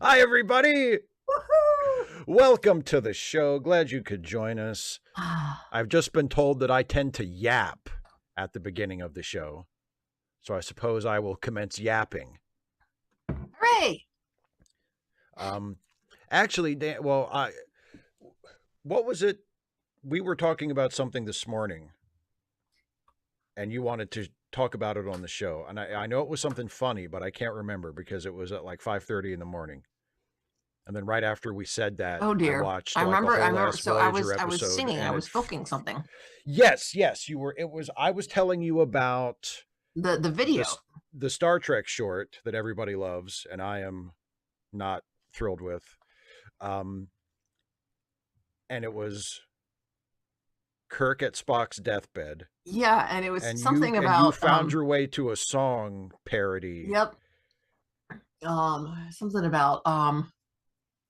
Hi, everybody. Woohoo! Welcome to the show. Glad you could join us. Ah, I've just been told that I tend to yap at the beginning of the show, so I suppose I will commence yapping. hooray! Um, actually, what was it? We were talking about something this morning, and you wanted to talk about it on the show, and I know it was something funny, but I can't remember because it was at like 5:30 in the morning. And then right after we said that, Oh I dear. watched I like a remember. I whole remember. ass So I Voyager was episode, singing. I and was filking something. yes, you were. It was. I was telling you about The video. the Star Trek short that everybody loves, and I am not thrilled with. Um, and it was Kirk at Spock's deathbed, Yeah, and it was and something you about found your way to a song parody. Yep. Something about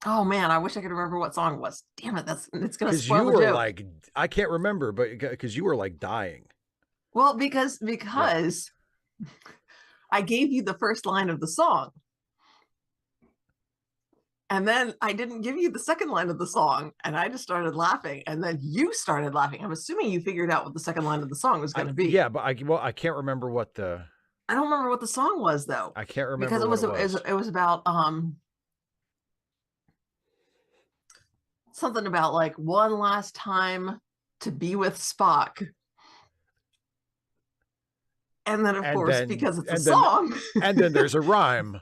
Oh man, I wish I could remember what song it was. Damn it, it's gonna Because spoil you the were joke. like, I can't remember, but because you were like dying. Well, because Yeah. I gave you the first line of the song. And then I didn't give you the second line of the song, and I just started laughing. And then you started laughing. I'm assuming you figured out what the second line of the song was going to be. Yeah, but I can't remember what the. I don't remember what the song was though, I can't because remember what it was. it was about something about like one last time to be with Spock. And then, of course, because it's a song, and then there's a rhyme.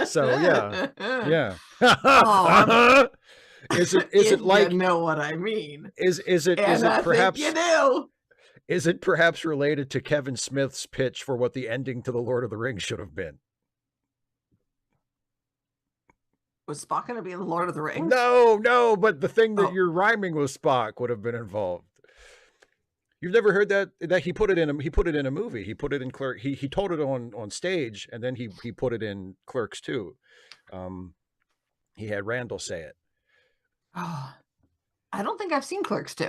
So yeah. Oh, is it like, you know what I mean? Is it I perhaps think you do? Is it perhaps related to Kevin Smith's pitch for what the ending to the Lord of the Rings should have been? Was Spock going to be in the Lord of the Rings? No, but the thing that you're rhyming with Spock would have been involved. You've never heard that he put it in a movie. He put it in Clerk. He told it on stage, and then he put it in Clerks too. He had Randall say it. Oh, I don't think I've seen Clerks 2.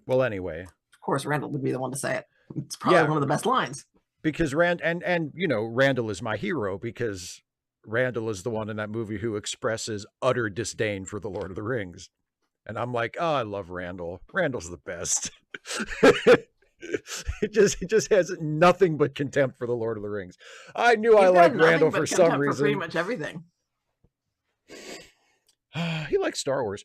Well, anyway, of course, Randall would be the one to say it. It's probably one of the best lines. Because Randall is my hero, because Randall is the one in that movie who expresses utter disdain for the Lord of the Rings. And I'm like, oh, I love Randall. Randall's the best. It just has nothing but contempt for the Lord of the Rings. I knew I liked Randall for some reason. For pretty much everything. He likes Star Wars.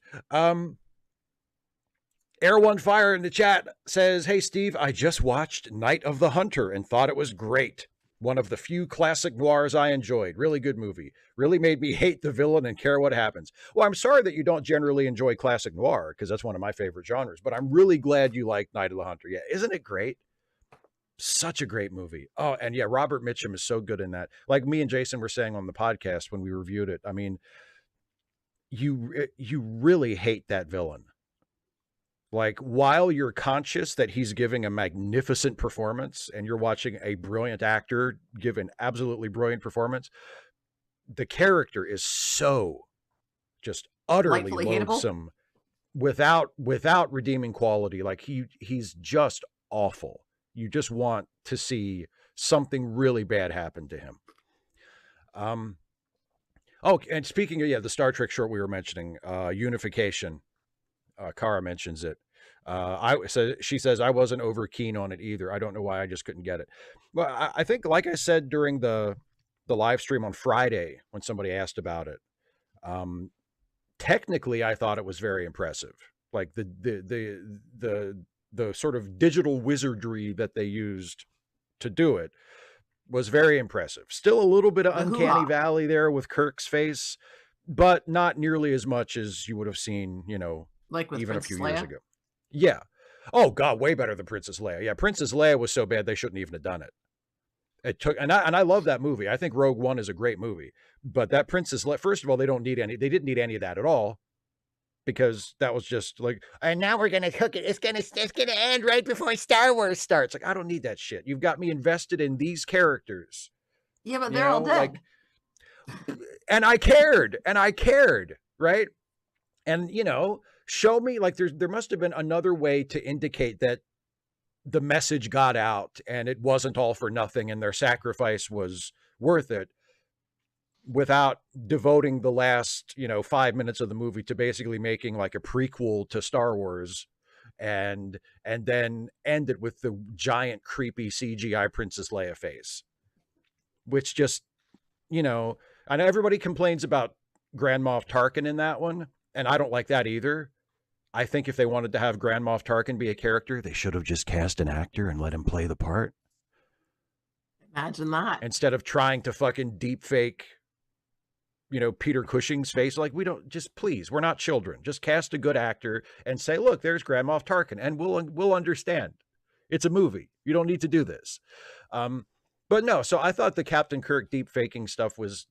Air One Fire in the chat says, hey, Steve, I just watched Night of the Hunter and thought it was great. One of the few classic noirs I enjoyed. Really good movie. Really made me hate the villain and care what happens. Well, I'm sorry that you don't generally enjoy classic noir, because that's one of my favorite genres, but I'm really glad you like Night of the Hunter. Yeah, isn't it great? Such a great movie. Oh, and yeah, Robert Mitchum is so good in that. Like me and Jason were saying on the podcast when we reviewed it, I mean, you really hate that villain. Like, while you're conscious that he's giving a magnificent performance and you're watching a brilliant actor give an absolutely brilliant performance, the character is so just utterly loathsome without redeeming quality. Like he's just awful. You just want to see something really bad happen to him. Oh, and speaking of, the Star Trek short we were mentioning, Unification, Kara mentions it. She says, I wasn't over keen on it either. I don't know why, I just couldn't get it. Well, I think, like I said during the live stream on Friday when somebody asked about it, technically I thought it was very impressive. Like the sort of digital wizardry that they used to do it was very impressive. Still a little bit of uncanny valley there with Kirk's face, but not nearly as much as you would have seen, like with even Princess a few Leia? years ago. Yeah. Oh God, way better than Princess Leia. Yeah, Princess Leia was so bad they shouldn't even have done it. It took, and I love that movie. I think Rogue One is a great movie, but that Princess Leia, first of all, they didn't need any of that at all, because that was just like, and now we're gonna cook it. It's gonna end right before Star Wars starts. Like, I don't need that shit. You've got me invested in these characters. Yeah, but they're all dead. And I cared, right? And show me, like, there must have been another way to indicate that the message got out and it wasn't all for nothing and their sacrifice was worth it without devoting the last 5 minutes of the movie to basically making like a prequel to Star Wars, and then end it with the giant creepy CGI Princess Leia face, which just, I know everybody complains about Grand Moff Tarkin in that one, and I don't like that either. I think if they wanted to have Grand Moff Tarkin be a character, they should have just cast an actor and let him play the part. Imagine that. Instead of trying to fucking deep fake, Peter Cushing's face. Like, we don't, just please, we're not children. Just cast a good actor and say, look, there's Grand Moff Tarkin, and we'll understand. It's a movie. You don't need to do this. But no, so I thought the Captain Kirk deep faking stuff was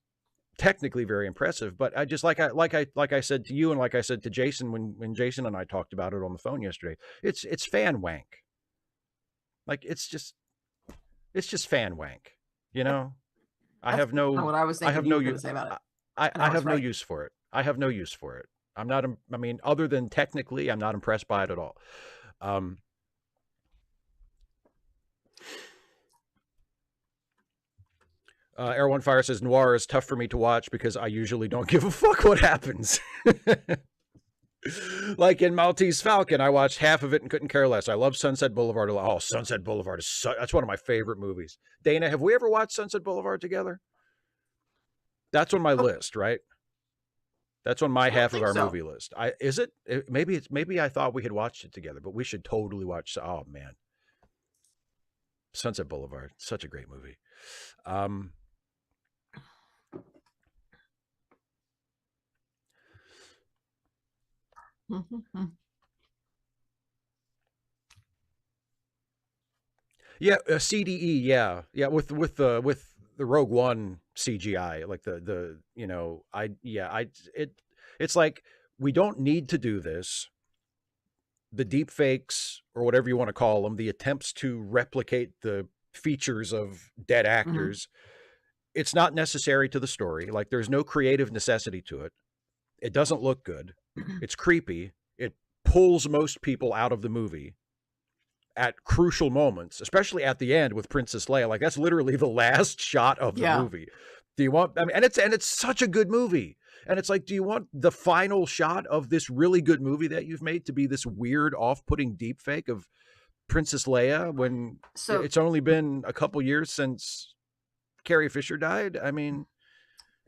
technically very impressive, but I just, like I said to you, and like I said to Jason when Jason and I talked about it on the phone yesterday, it's fan wank. Like, it's just fan wank, I have no what I was thinking. I have you no were gonna use say about it. I have no use for it. I have no use for it. I'm not, I mean, other than technically, I'm not impressed by it at all. Air One Fire says noir is tough for me to watch because I usually don't give a fuck what happens. Like in Maltese Falcon, I watched half of it and couldn't care less. I love Sunset Boulevard. Oh, Sunset Boulevard is that's one of my favorite movies. Dana, have we ever watched Sunset Boulevard together? That's on my list, right? That's on my half of our movie list. Is it? Maybe I thought we had watched it together, but we should totally watch. Oh man, Sunset Boulevard, such a great movie. Yeah, CDE, yeah, with the Rogue One CGI, like it's like, we don't need to do this. The deep fakes, or whatever you want to call them, the attempts to replicate the features of dead actors, it's not necessary to the story. Like, there's no creative necessity to it. It doesn't look good. It's creepy. It pulls most people out of the movie at crucial moments, especially at the end with Princess Leia. Like, that's literally the last shot of the movie. Do you want, I mean, and it's such a good movie. And it's like, do you want the final shot of this really good movie that you've made to be this weird, off-putting deep fake of Princess Leia when it's only been a couple years since Carrie Fisher died? I mean,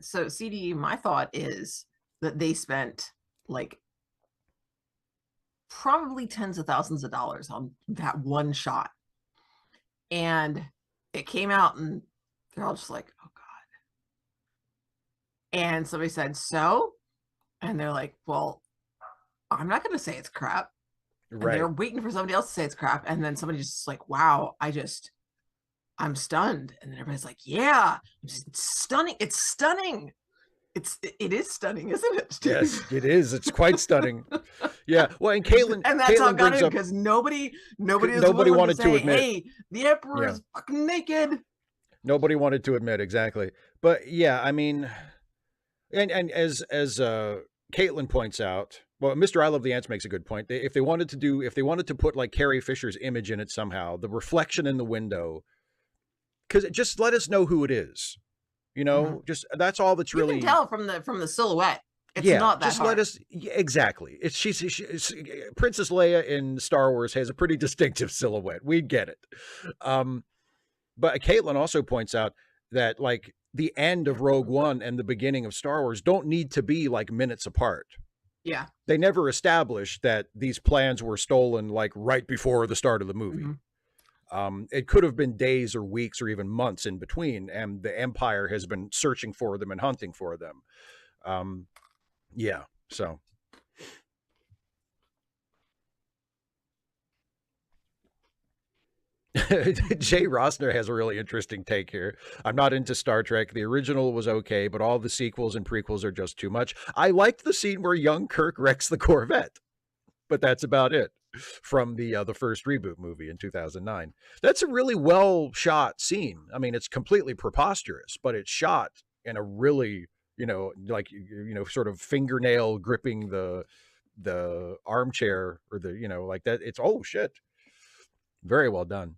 so CDE, my thought is that they spent like probably tens of thousands of dollars on that one shot, and it came out and they're all just like, oh god. And somebody said, so, and they're like, well, I'm not going to say it's crap. Right. And they're waiting for somebody else to say it's crap, and then somebody just like, wow, I'm stunned. And then everybody's like, yeah, it's stunning. It's stunning. It is stunning, isn't it, Steve? Yes, it is. It's quite stunning. Yeah. Well, and Caitlin, and that's how it got in, because nobody wanted to admit, hey, the Emperor is fucking naked. Nobody wanted to admit, exactly. But yeah, I mean, and as Caitlin points out, well, Mr. I Love the Ants makes a good point. If they wanted to put like Carrie Fisher's image in it somehow, the reflection in the window, because just let us know who it is. Just, that's all that's really. You can tell from the silhouette. It's not that just hard. Let us, exactly. She's Princess Leia in Star Wars has a pretty distinctive silhouette. We'd get it. But Caitlin also points out that like the end of Rogue One and the beginning of Star Wars don't need to be like minutes apart. Yeah. They never established that these plans were stolen like right before the start of the movie. It could have been days or weeks or even months in between, and the Empire has been searching for them and hunting for them. Yeah, so. Jay Rossner has a really interesting take here. I'm not into Star Trek. The original was okay, but all the sequels and prequels are just too much. I liked the scene where young Kirk wrecks the Corvette, but that's about it. From the first reboot movie in 2009. That's a really well shot scene. I mean, it's completely preposterous, but it's shot in a really, sort of fingernail gripping the armchair, or the, like that. It's, oh shit. Very well done.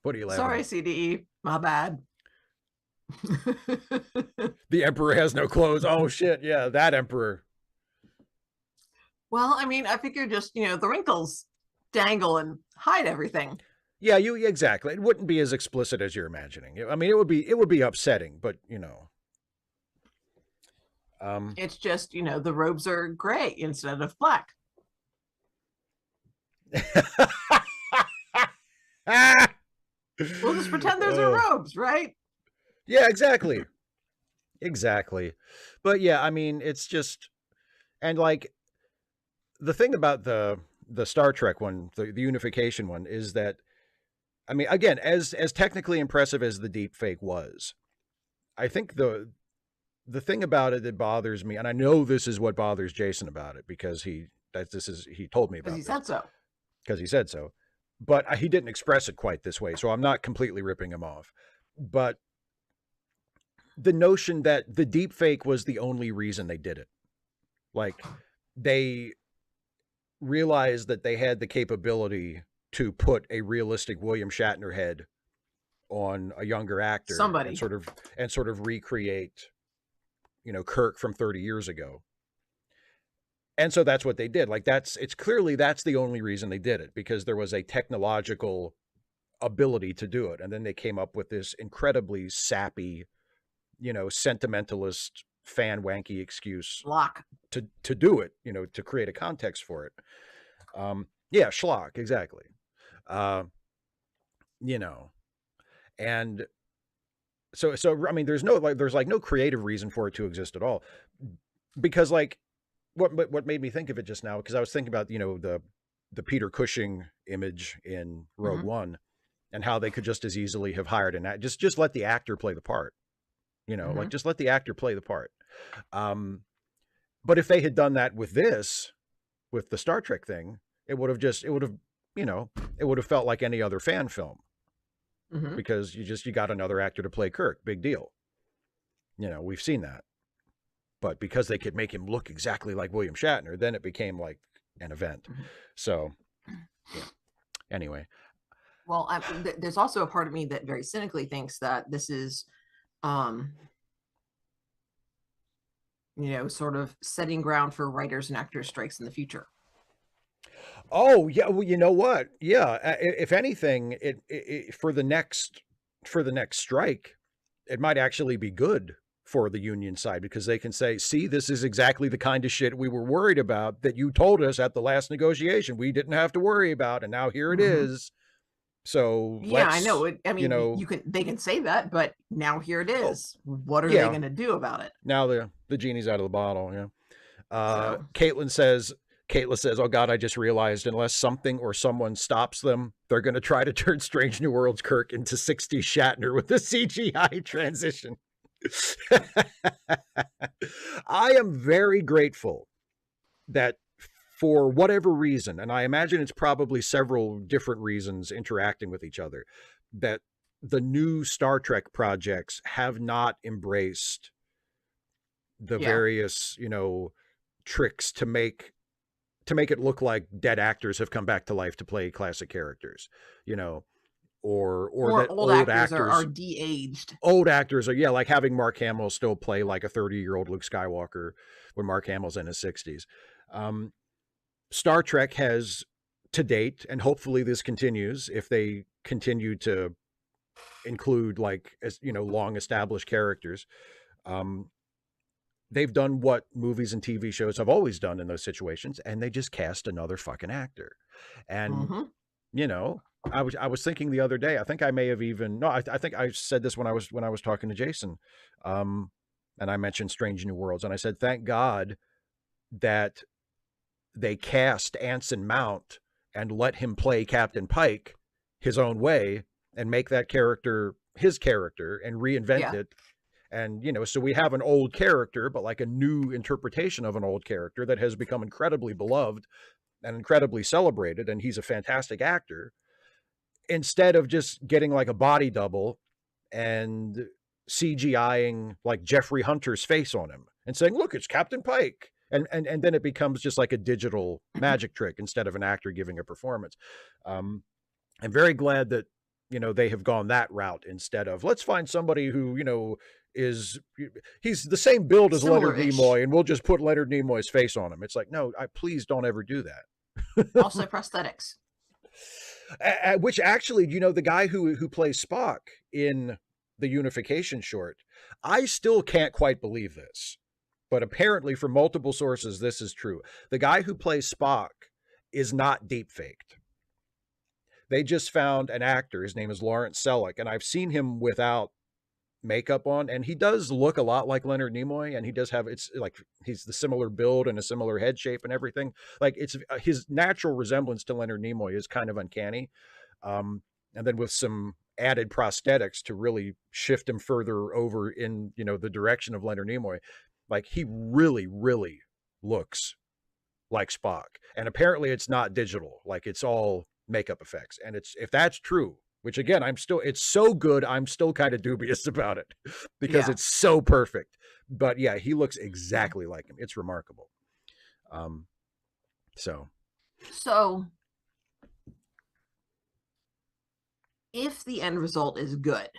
What are you laughing Sorry, at? CDE. My bad. The Emperor has no clothes. Oh, shit. Yeah, that Emperor. Well, I mean, I figure just, the wrinkles dangle and hide everything. Yeah, exactly. It wouldn't be as explicit as you're imagining. I mean, it would be upsetting, but It's just, the robes are gray instead of black. We'll just pretend those are robes, right? Yeah, exactly. Exactly. But yeah, I mean, it's just, and like the thing about the Star Trek one, the unification one, is that, I mean, again, as technically impressive as the deep fake was, I think the thing about it that bothers me, and I know this is what bothers Jason about it, because he told me Because about he this said so. because he said so, but he didn't express it quite this way, so I'm not completely ripping him off. But the notion that the deep fake was the only reason they did it, like they realized that they had the capability to put a realistic William Shatner head on a younger actor Somebody. and sort of recreate, Kirk from 30 years ago. And so that's what they did. Like it's clearly that's the only reason they did it, because there was a technological ability to do it. And then they came up with this incredibly sappy, sentimentalist fan wanky excuse Lock. to do it, to create a context for it. Yeah, schlock, exactly. And so I mean, there's no creative reason for it to exist at all, because like what made me think of it just now, because I was thinking about the Peter Cushing image in Rogue One, and how they could just as easily have hired just let the actor play the part, like just let the actor play the part. But if they had done that with the Star Trek thing, it would have felt like any other fan film, because you got another actor to play Kirk. Big deal. We've seen that. But because they could make him look exactly like William Shatner, then it became like an event. So, yeah. Anyway. Well, there's also a part of me that very cynically thinks that this is, sort of setting ground for writers and actors strikes in the future. Oh yeah, well, you know what? Yeah, if anything, it for the next strike, it might actually be good for the union side, because they can say, see, this is exactly the kind of shit we were worried about that you told us at the last negotiation we didn't have to worry about, and now here it is. So yeah, I know. I mean, they can say that, but now here it is. What are they going to do about it? Now the genie's out of the bottle. Yeah. Caitlin says, oh God, I just realized unless something or someone stops them, they're going to try to turn Strange New Worlds Kirk into 60s Shatner with the CGI transition. I am very grateful that, for whatever reason, and I imagine it's probably several different reasons interacting with each other, that the new Star Trek projects have not embraced the various, tricks to make it look like dead actors have come back to life to play classic characters, or that old actors are de-aged. Old actors are, like having Mark Hamill still play like a 30-year-old Luke Skywalker when Mark Hamill's in his 60s. Star Trek has, to date, and hopefully this continues if they continue to include long established characters. They've done what movies and TV shows have always done in those situations, and they just cast another fucking actor. And I was thinking the other day, I think I may have I think I said this when I was talking to Jason, and I mentioned Strange New Worlds, and I said, thank God that they cast Anson Mount and let him play Captain Pike his own way and make that character his character and reinvent it. And, so we have an old character, but like a new interpretation of an old character that has become incredibly beloved and incredibly celebrated. And he's a fantastic actor, instead of just getting like a body double and CGIing like Jeffrey Hunter's face on him and saying, look, it's Captain Pike. And then it becomes just like a digital magic trick instead of an actor giving a performance. I'm very glad that, they have gone that route instead of let's find somebody who, he's the same build as Leonard Similar-ish. Nimoy and we'll just put Leonard Nimoy's face on him. It's like, no, please don't ever do that. Also prosthetics. Which actually, the guy who plays Spock in the Unification short, I still can't quite believe this, but apparently from multiple sources, this is true. The guy who plays Spock is not deep faked. They just found an actor. His name is Lawrence Selleck, and I've seen him without makeup on, and he does look a lot like Leonard Nimoy, and he does have, it's like he's the similar build and a similar head shape and everything. Like it's his natural resemblance to Leonard Nimoy is kind of uncanny. And then with some added prosthetics to really shift him further over in, the direction of Leonard Nimoy, like he really, really looks like Spock. And apparently it's not digital, like it's all makeup effects. And if that's true, which again, it's so good, I'm still kind of dubious about it because it's so perfect. But yeah, he looks exactly like him. It's remarkable. So if the end result is good,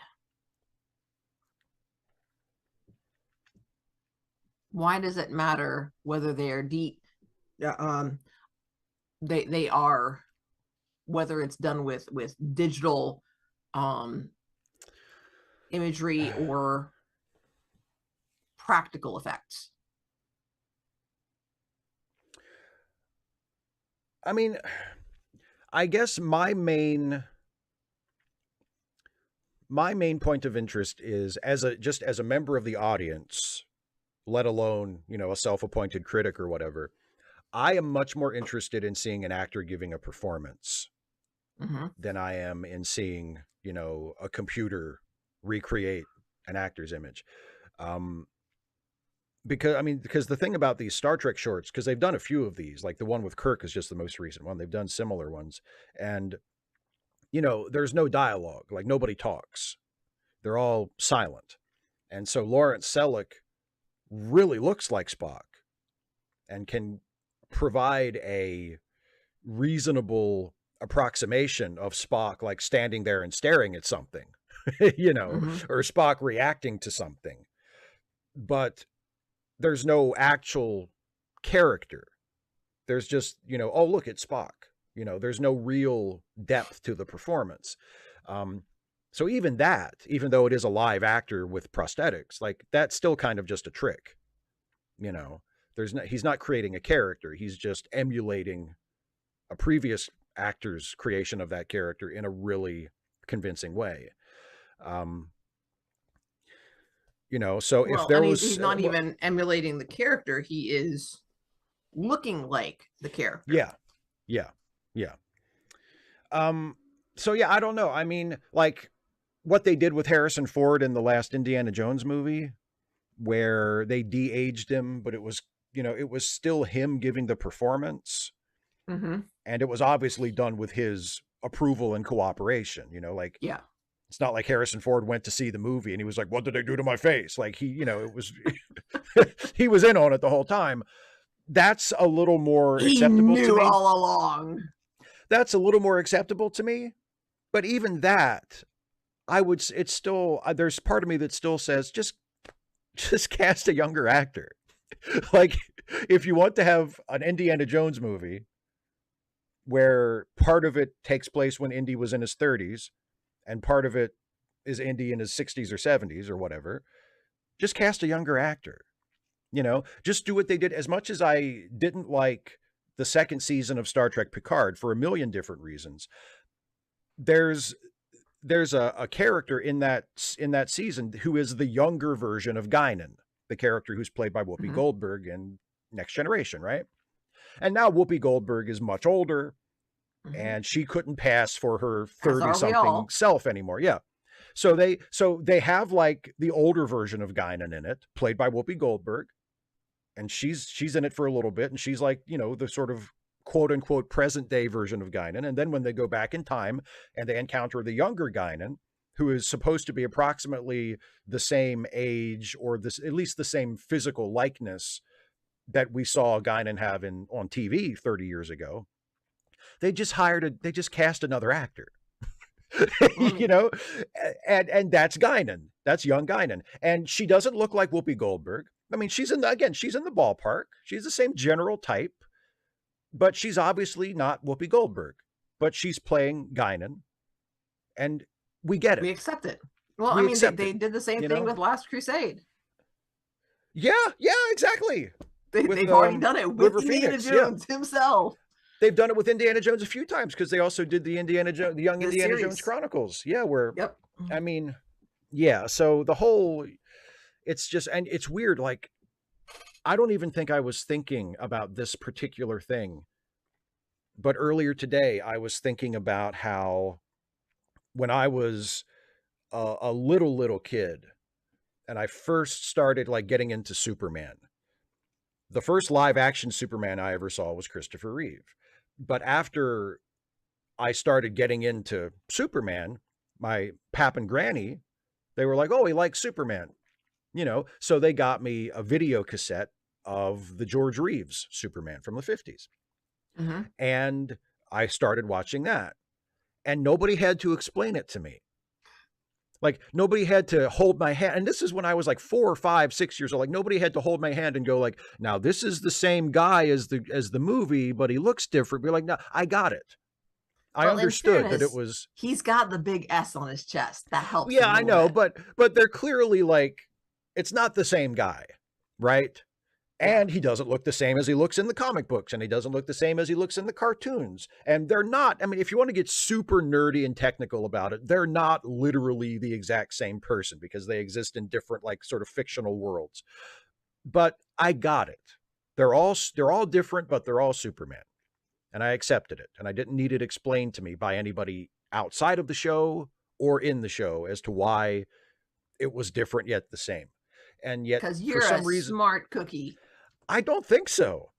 why does it matter whether they are they are, whether it's done with digital imagery or practical effects? I mean, I guess my main point of interest is as a member of the audience, let alone, a self-appointed critic or whatever, I am much more interested in seeing an actor giving a performance than I am in seeing, a computer recreate an actor's image. Because the thing about these Star Trek shorts, because they've done a few of these, like the one with Kirk is just the most recent one. They've done similar ones. And, there's no dialogue, like nobody talks. They're all silent. And so Lawrence Selleck really looks like Spock and can provide a reasonable approximation of Spock, like standing there and staring at something, or Spock reacting to something. But there's no actual character. There's just, oh, look, it's Spock. There's no real depth to the performance. So even though it is a live actor with prosthetics, like that's still kind of just a trick. He's not creating a character. He's just emulating a previous actor's creation of that character in a really convincing way. So if there was, he's not even emulating the character, he is looking like the character. Yeah. So yeah, I don't know. I mean, like what they did with Harrison Ford in the last Indiana Jones movie, where they de-aged him, but it was, it was still him giving the performance. And it was obviously done with his approval and cooperation, it's not like Harrison Ford went to see the movie and he was like, what did they do to my face? Like it was, he was in on it the whole time. That's a little more acceptable to me. All along. That's a little more acceptable to me. But even that, it's still, there's part of me that still says, just cast a younger actor. Like if you want to have an Indiana Jones movie where part of it takes place when Indy was in his 30s and part of it is Indy in his 60s or 70s or whatever, just cast a younger actor. Just do what they did. As much as I didn't like the second season of Star Trek Picard for a million different reasons, there's a character in that season who is the younger version of Guinan, the character who's played by Whoopi Goldberg in Next Generation, right? And now Whoopi Goldberg is much older and she couldn't pass for her 30-something self anymore. Yeah. So they have like the older version of Guinan in it, played by Whoopi Goldberg. And she's in it for a little bit. And she's like, the sort of quote unquote present day version of Guinan. And then when they go back in time and they encounter the younger Guinan, who is supposed to be approximately the same age or at least the same physical likeness that we saw Guinan have on TV 30 years ago, they just cast another actor. You know, and that's Guinan. That's young Guinan. And she doesn't look like Whoopi Goldberg. I mean, she's in the, again, she's in the ballpark. She's the same general type, but she's obviously not Whoopi Goldberg. But she's playing Guinan, and we get it. We accept it. Well, we I mean, they did the same thing with Last Crusade. Yeah, exactly. They've already done it with Indiana Jones himself. They've done it with Indiana Jones a few times because they also did the Young Indiana Jones Chronicles. Yeah, where I mean, yeah. So the whole, it's just, and it's weird. Like, I don't even think I was thinking about this particular thing, but earlier today I was thinking about how when I was a little kid and I first started like getting into Superman, the first live action Superman I ever saw was Christopher Reeve. But after I started getting into Superman, my pap and granny, they were like, oh, he likes Superman, you know? So they got me a video cassette of the George Reeves Superman from the 50s. Mm-hmm. And I started watching that. And nobody had to explain it to me. Like, nobody had to hold my hand. And this is when I was like 4 or 5, 6 years old. Like, nobody had to hold my hand and go like, now this is the same guy as the movie, but he looks different. Be like, no, I got it. I understood that it was. He's got the big S on his chest. That helps. Yeah, I know, but they're clearly like, it's not the same guy, right? And he doesn't look the same as he looks in the comic books, and he doesn't look the same as he looks in the cartoons. And they're not, I mean, if you want to get super nerdy and technical about it, they're not literally the exact same person because they exist in different, like, sort of fictional worlds. But I got it. They're all different, but they're all Superman. And I accepted it. And I didn't need it explained to me by anybody outside of the show or in the show as to why it was different yet the same. And yet, because you're for some reason, smart cookie. I don't think so.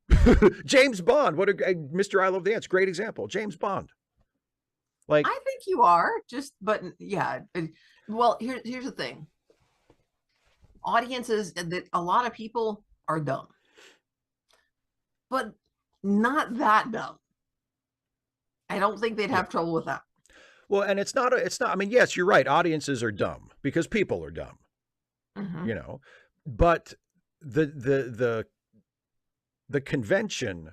James Bond, what a Mr. I Love the Ants, great example. James Bond. Like, I think you are, but yeah. Well, here's the thing. Audiences, that a lot of people are dumb, but not that dumb. I don't think they'd have trouble with that. Well, and it's not, I mean, yes, you're right. Audiences are dumb because people are dumb, mm-hmm. you know, but the convention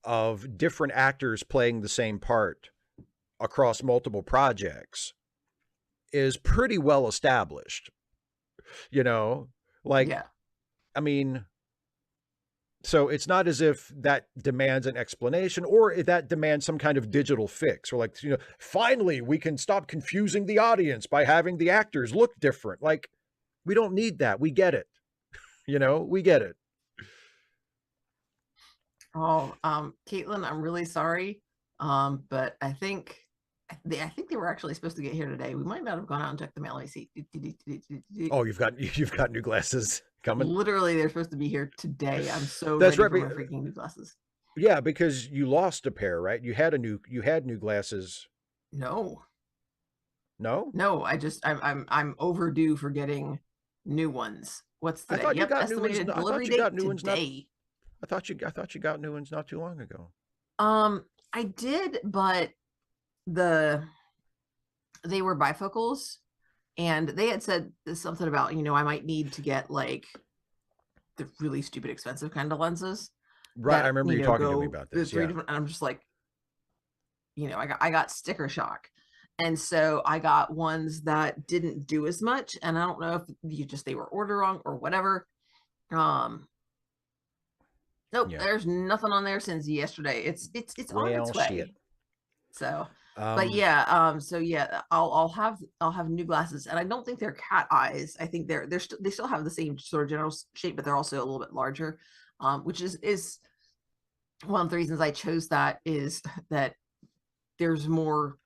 of different actors playing the same part across multiple projects is pretty well established, you know, like, yeah. I mean, so it's not as if that demands an explanation or that demands some kind of digital fix or like, you know, finally we can stop confusing the audience by having the actors look different. Like, we don't need that. We get it. You know, we get it. Oh, Caitlin, I'm really sorry. But I think they were actually supposed to get here today. We might not have gone out and checked the mail. I see. Oh, you've got new glasses coming. Literally, they're supposed to be here today. I'm so ready for my freaking new glasses. Yeah, because you lost a pair, right? You had new glasses. No. I'm overdue for getting new ones. What's today? I thought you got new ones. I thought you got new ones today. I thought you got new ones not too long ago. I did, but they were bifocals, and they had said something about, you know, I might need to get like the really stupid expensive kind of lenses. Right, I remember you talking to me about this. Yeah. And I'm just like, you know, I got sticker shock. And so I got ones that didn't do as much. And I don't know if they were ordered wrong or whatever. Nope, yeah. There's nothing on there since yesterday. It's on its way. Shit. So, but yeah, so yeah, I'll have new glasses, and I don't think they're cat eyes. I think they still have the same sort of general shape, but they're also a little bit larger, which is one of the reasons I chose that, is that there's more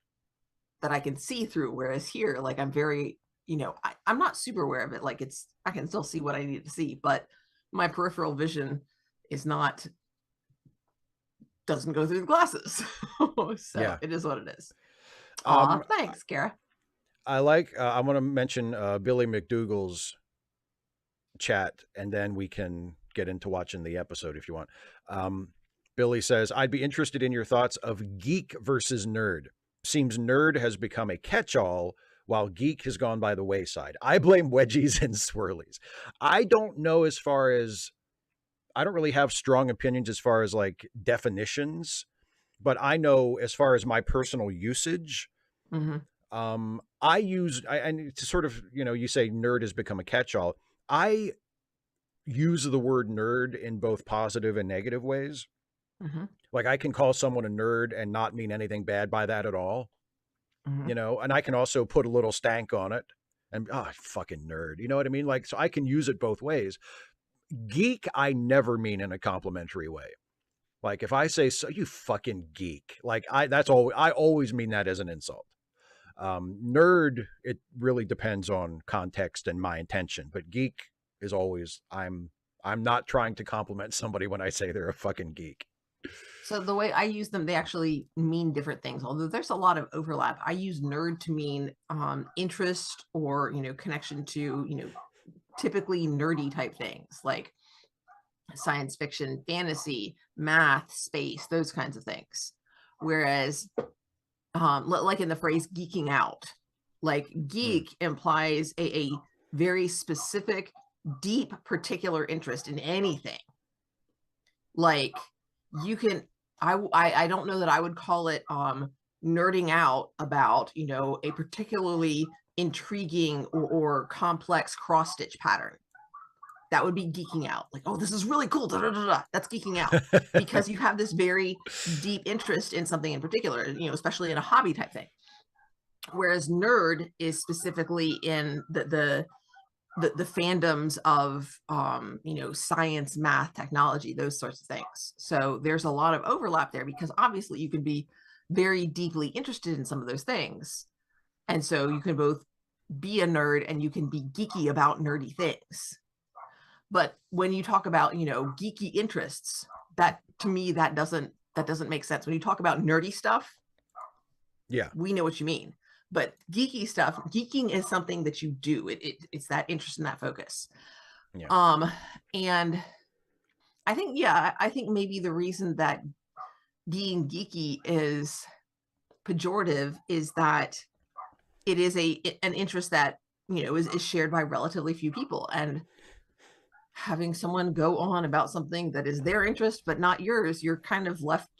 that I can see through. Whereas here, like, I'm very, you know, I'm not super aware of it. Like, I can still see what I need to see, but my peripheral vision doesn't go through the glasses. So yeah. It is what it is. Thanks, Kara. I want to mention Billy McDougall's chat, and then we can get into watching the episode if you want. Billy says, I'd be interested in your thoughts of geek versus nerd. seems nerd has become a catch-all while geek has gone by the wayside. I blame wedgies and swirlies. I don't know as far as I don't really have strong opinions as far as like definitions, but I know as far as my personal usage, I need to sort of, you say nerd has become a catch-all. I use the word nerd in both positive and negative ways. Like I can call someone a nerd and not mean anything bad by that at all, and I can also put a little stank on it and, oh, fucking nerd. You know what I mean? Like, so I can use it both ways. Geek, I never mean in a complimentary way. Like if I say, so you fucking geek, like I always mean that as an insult. Nerd, it really depends on context and my intention, but geek is always, I'm not trying to compliment somebody when I say they're a fucking geek. So the way I use them, they actually mean different things. Although there's a lot of overlap. I use nerd to mean interest or, connection to, typically nerdy type things like science fiction, fantasy, math, space, those kinds of things. Whereas like in the phrase geeking out, like geek implies a very specific, deep, particular interest in anything. Like you can, I don't know that I would call it nerding out about, a particularly intriguing or complex cross stitch pattern. That would be geeking out. Like, oh, this is really cool. Da, da, da, da. That's geeking out because you have this very deep interest in something in particular, especially in a hobby type thing. Whereas nerd is specifically in the fandoms of, science, math, technology, those sorts of things. So there's a lot of overlap there because obviously you can be very deeply interested in some of those things. And so you can both be a nerd and you can be geeky about nerdy things. But when you talk about, geeky interests, that to me, that doesn't make sense. When you talk about nerdy stuff, yeah, we know what you mean. But geeky stuff, geeking is something that you do. It's that interest in that focus. Yeah. And I think maybe the reason that being geeky is pejorative is that it is an interest that, is shared by relatively few people. And having someone go on about something that is their interest but not yours, you're kind of left,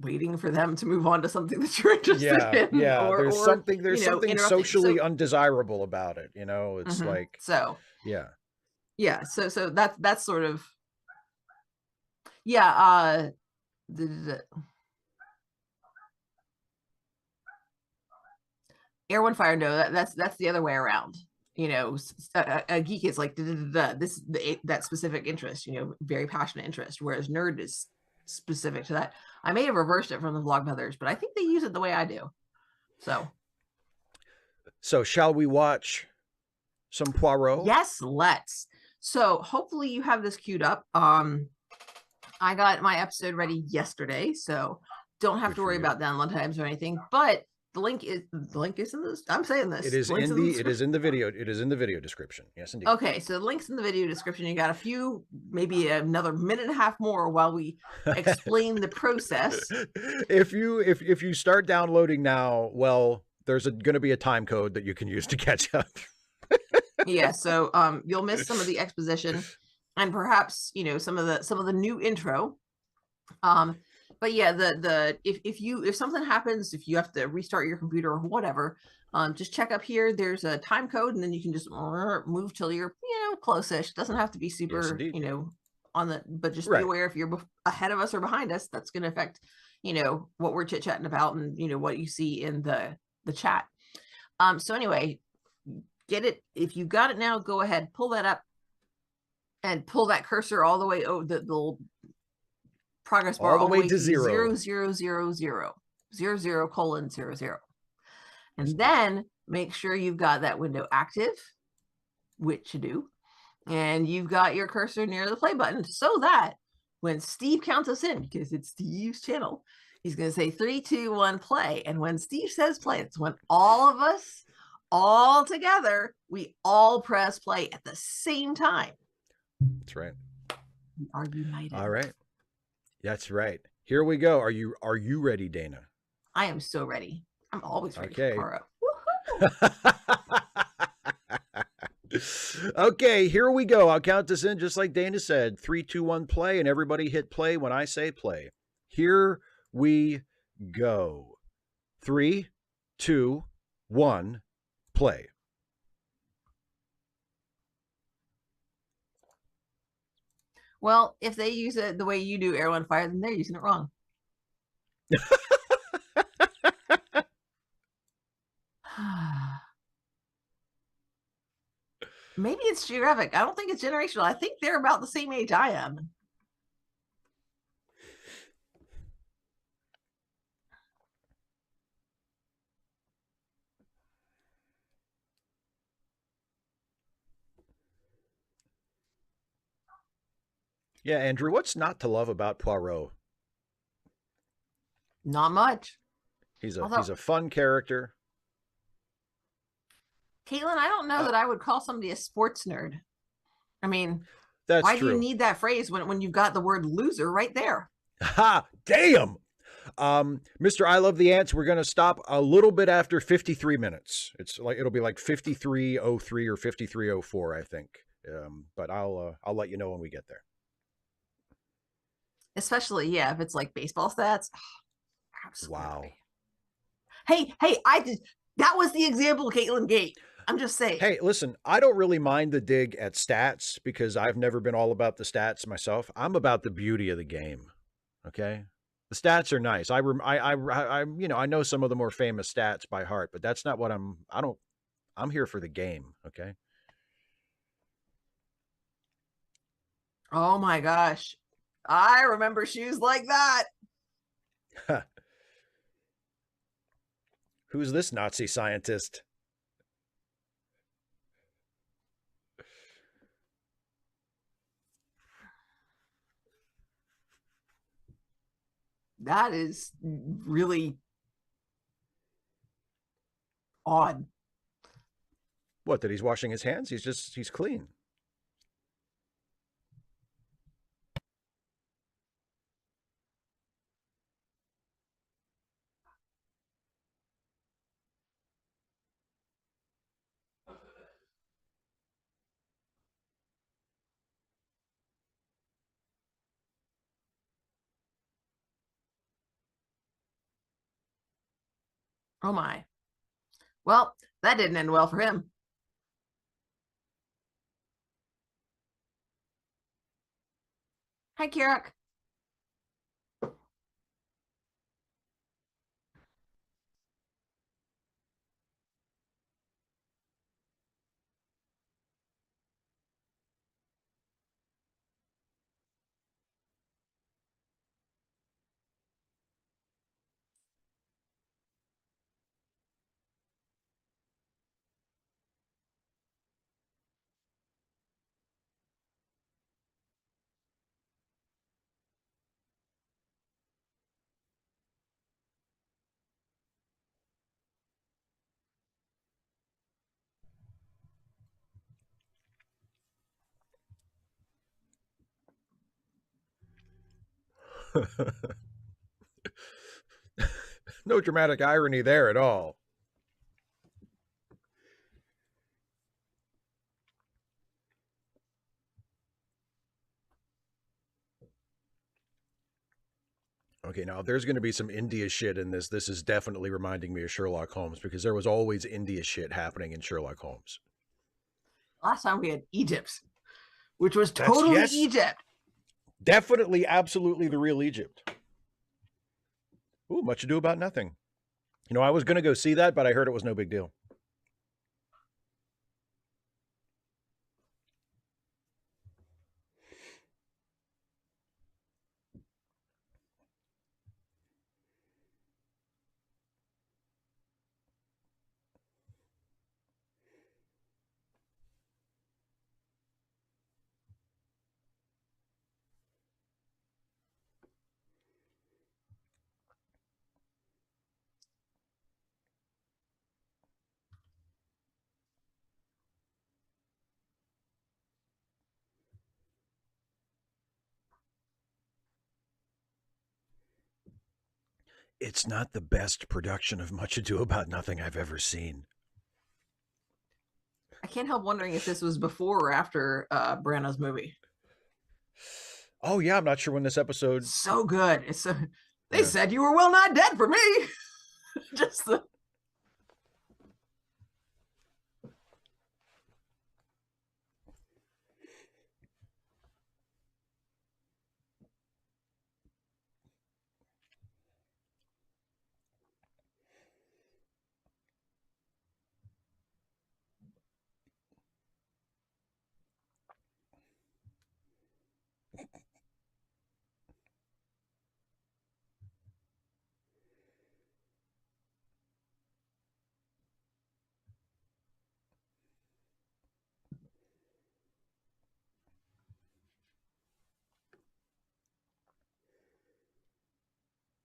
waiting for them to move on to something that you're interested in. Yeah, there's something socially so undesirable about it. It's like, so yeah. So that's sort of, yeah. Air, One, Fire, no, that's the other way around. A geek is like that specific interest, very passionate interest, whereas nerd is specific to that. I may have reversed it from the Vlogmothers, but I think they use it the way I do. So shall we watch some Poirot? Yes, let's. So hopefully you have this queued up. I got my episode ready yesterday, so don't have to worry about download times or anything, but the link is in this. I'm saying this. It is in the video. It is in the video description. Yes, indeed. Okay, so the link's in the video description. You got maybe another minute and a half more while we explain the process. If you start downloading now, well, there's going to be a time code that you can use to catch up. Yeah, so you'll miss some of the exposition and perhaps some of the new intro. But yeah, if something happens, if you have to restart your computer or whatever, just check up here. There's a time code, and then you can just move till you're close-ish. It doesn't have to be super, but just be aware if you're ahead of us or behind us, that's going to affect, what we're chit-chatting about and what you see in the chat. So anyway, get it. If you got it now, go ahead, pull that up, and pull that cursor all the way over the little progress bar all the way to 0. 0:00:00. And then make sure you've got that window active, which you do, and you've got your cursor near the play button so that when Steve counts us in, because it's Steve's channel, he's going to say 3, 2, 1, play. And when Steve says play, it's when all of us, all together, we all press play at the same time. That's right. We are united. All right. That's right. Here we go. Are you ready, Dana? I am so ready. I'm always ready for Okay. Poirot. Woohoo! Okay, here we go. I'll count this in just like Dana said. 3, 2, 1, play, and everybody hit play when I say play. Here we go. 3, 2, 1, play. Well, if they use it the way you do Air, Wind, Fire, then they're using it wrong. Maybe it's geographic. I don't think it's generational. I think they're about the same age I am. Yeah, Andrew, what's not to love about Poirot? Not much. He's Although, a fun character. Caitlin, I don't know Uh, that I would call somebody a sports nerd. I mean, that's why do you true. need that phrase when you've got the word loser right there? Ha! Damn! Mr. I Love the Ants, we're going to stop a little bit after 53 minutes. It'll be like 53:03 or 53:04, I think. But I'll let you know when we get there. Especially, yeah, if it's like baseball stats. Absolutely. Wow. Hey, that was the example Caitlin gave. I'm just saying. Hey, listen, I don't really mind the dig at stats because I've never been all about the stats myself. I'm about the beauty of the game. Okay? The stats are nice. I know some of the more famous stats by heart, but that's not what I'm here for the game, okay? Oh my gosh. I remember shoes like that. Who's this Nazi scientist? That is really odd. What, that he's washing his hands? He's clean. Oh my. Well, that didn't end well for him. Hi, Kirak. No dramatic irony there at all. Okay, now if there's going to be some India shit in this, this is definitely reminding me of Sherlock Holmes because there was always India shit happening in Sherlock Holmes. Last time we had Egypt, which was That's totally yes, Egypt. definitely, absolutely the real Egypt. Ooh, Much Ado About Nothing. You know, I was going to go see that, but I heard it was no big deal. It's not the best production of Much Ado About Nothing I've ever seen. I can't help wondering if this was before or after Branagh's movie. Oh yeah, I'm not sure when this episode. So good. It's they said you were well nigh dead for me. Just the.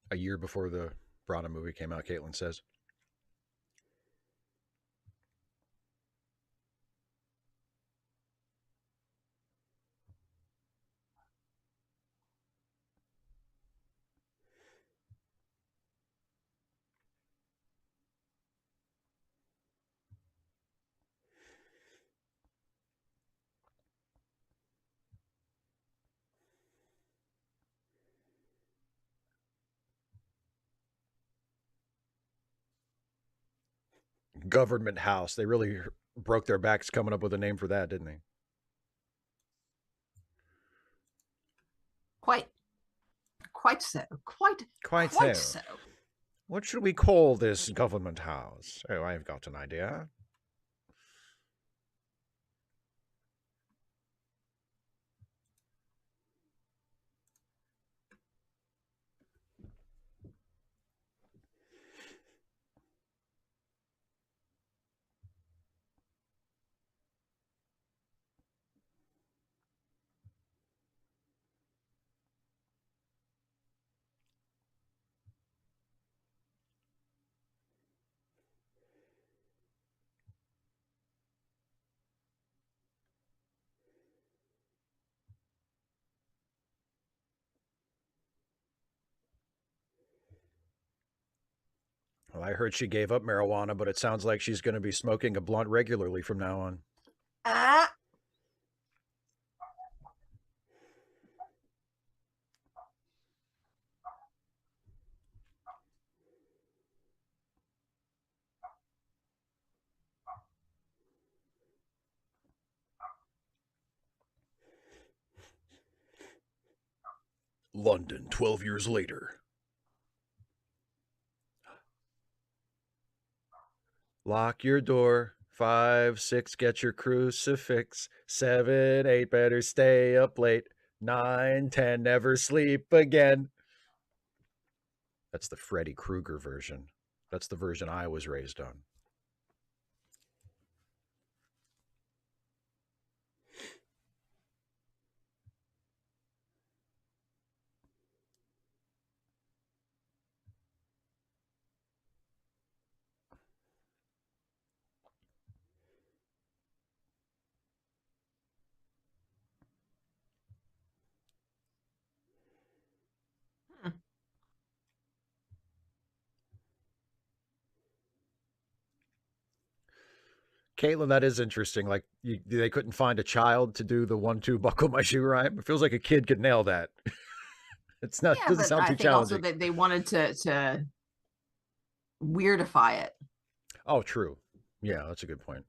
A year before the Branagh movie came out, Caitlin says. Government House. They really broke their backs coming up with a name for that, didn't they? Quite so. Quite so. What should we call this government house? Oh, I've got an idea. Well, I heard she gave up marijuana, but it sounds like she's going to be smoking a blunt regularly from now on. London, 12 years later. Lock your door. 5, 6, get your crucifix. 7, 8, better stay up late. 9, 10, never sleep again. That's the Freddy Krueger version. That's the version I was raised on. Caitlin, that is interesting. Like they couldn't find a child to do the 1-2 buckle my shoe rhyme. It feels like a kid could nail that. It's not. Yeah, Doesn't but sound I too think also challenging. that they wanted to weirdify it. Oh, true. Yeah, that's a good point.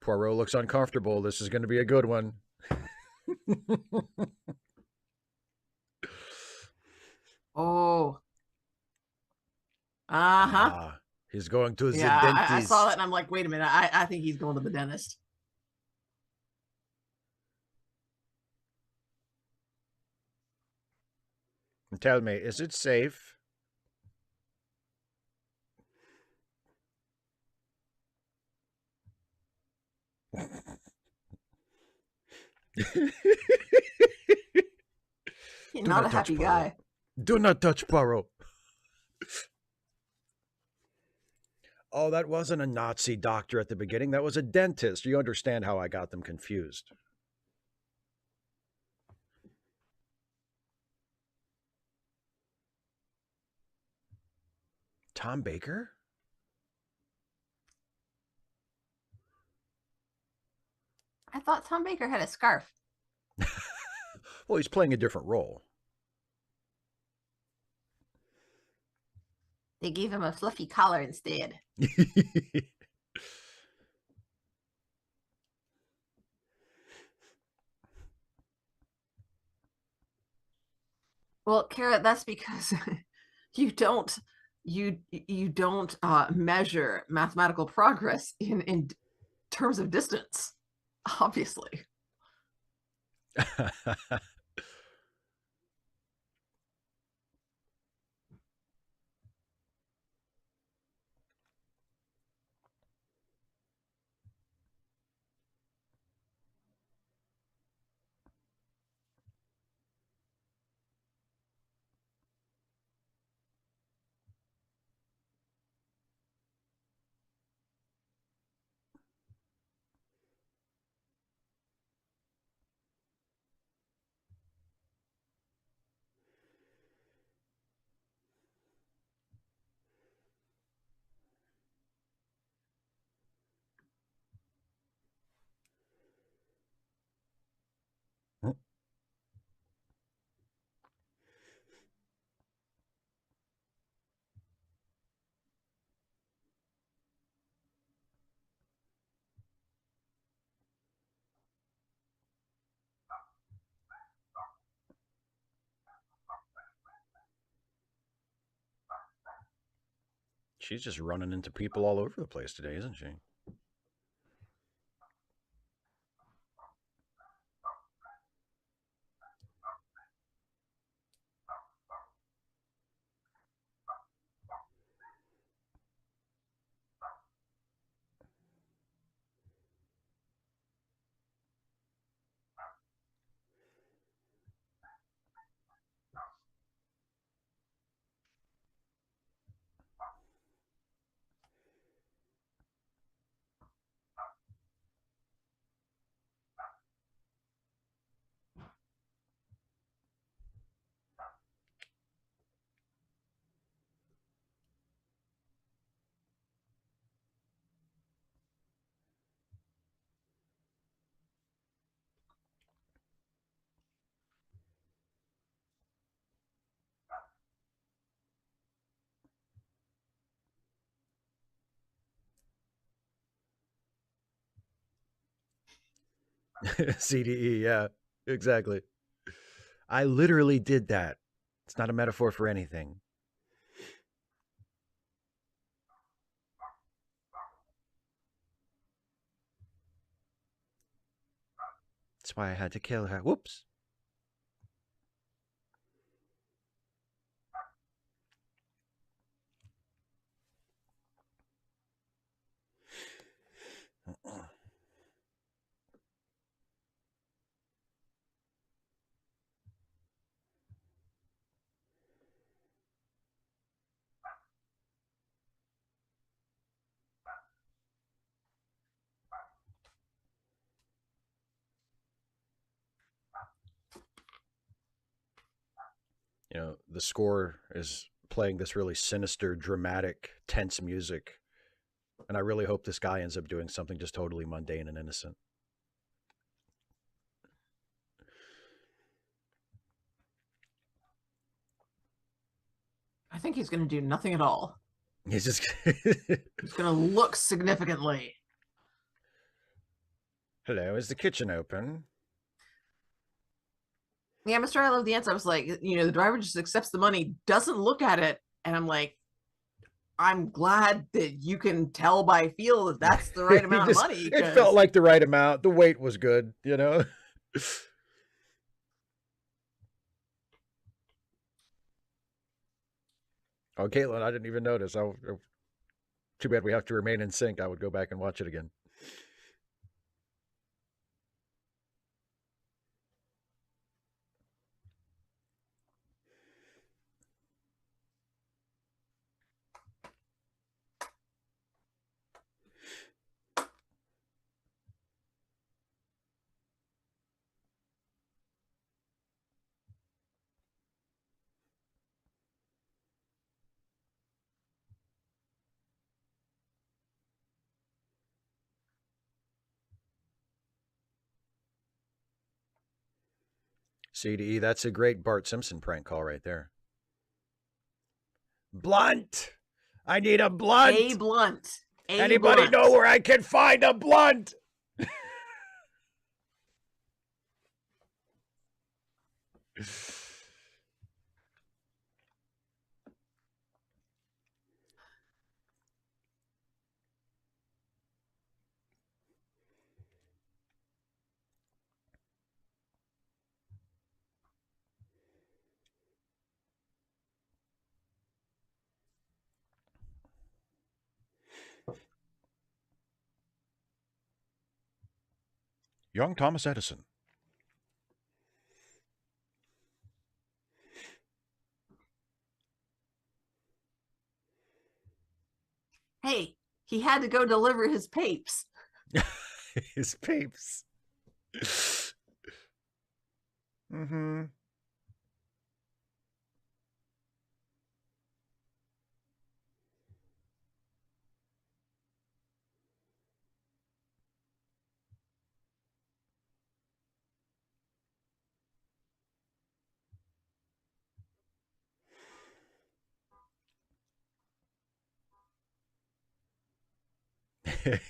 Poirot looks uncomfortable. This is going to be a good one. Oh. Uh-huh. He's going to the dentist. dentist. I saw that and I'm like, wait a minute. I think he's going to the dentist. Tell me, is it safe? He's not a happy guy. Do not touch Poirot. Oh, that wasn't a Nazi doctor at the beginning. That was a dentist. You understand how I got them confused. Tom Baker? I thought Tom Baker had a scarf. Well, he's playing a different role. They gave him a fluffy collar instead. Well, Kara, that's because you don't you don't measure mathematical progress in terms of distance, obviously. She's just running into people all over the place today, isn't she? CDE, yeah, exactly. I literally did that. It's not a metaphor for anything. That's why I had to kill her. Whoops. The score is playing this really sinister, dramatic, tense music. And I really hope this guy ends up doing something just totally mundane and innocent. I think he's going to do nothing at all. He's just he's going to look significantly. Hello, is the kitchen open? Yeah, Mr. I love the answer. I was like, the driver just accepts the money, doesn't look at it, and I'm like, I'm glad that you can tell by feel that that's the right amount of money. It felt like the right amount. The weight was good, Oh, Caitlin, I didn't even notice. Too bad we have to remain in sync. I would go back and watch it again. C to E. That's a great Bart Simpson prank call right there. Blunt. I need a blunt. A blunt. Anybody know where I can find a blunt? Young Thomas Edison. Hey, he had to go deliver his papes. His papes. Mm-hmm.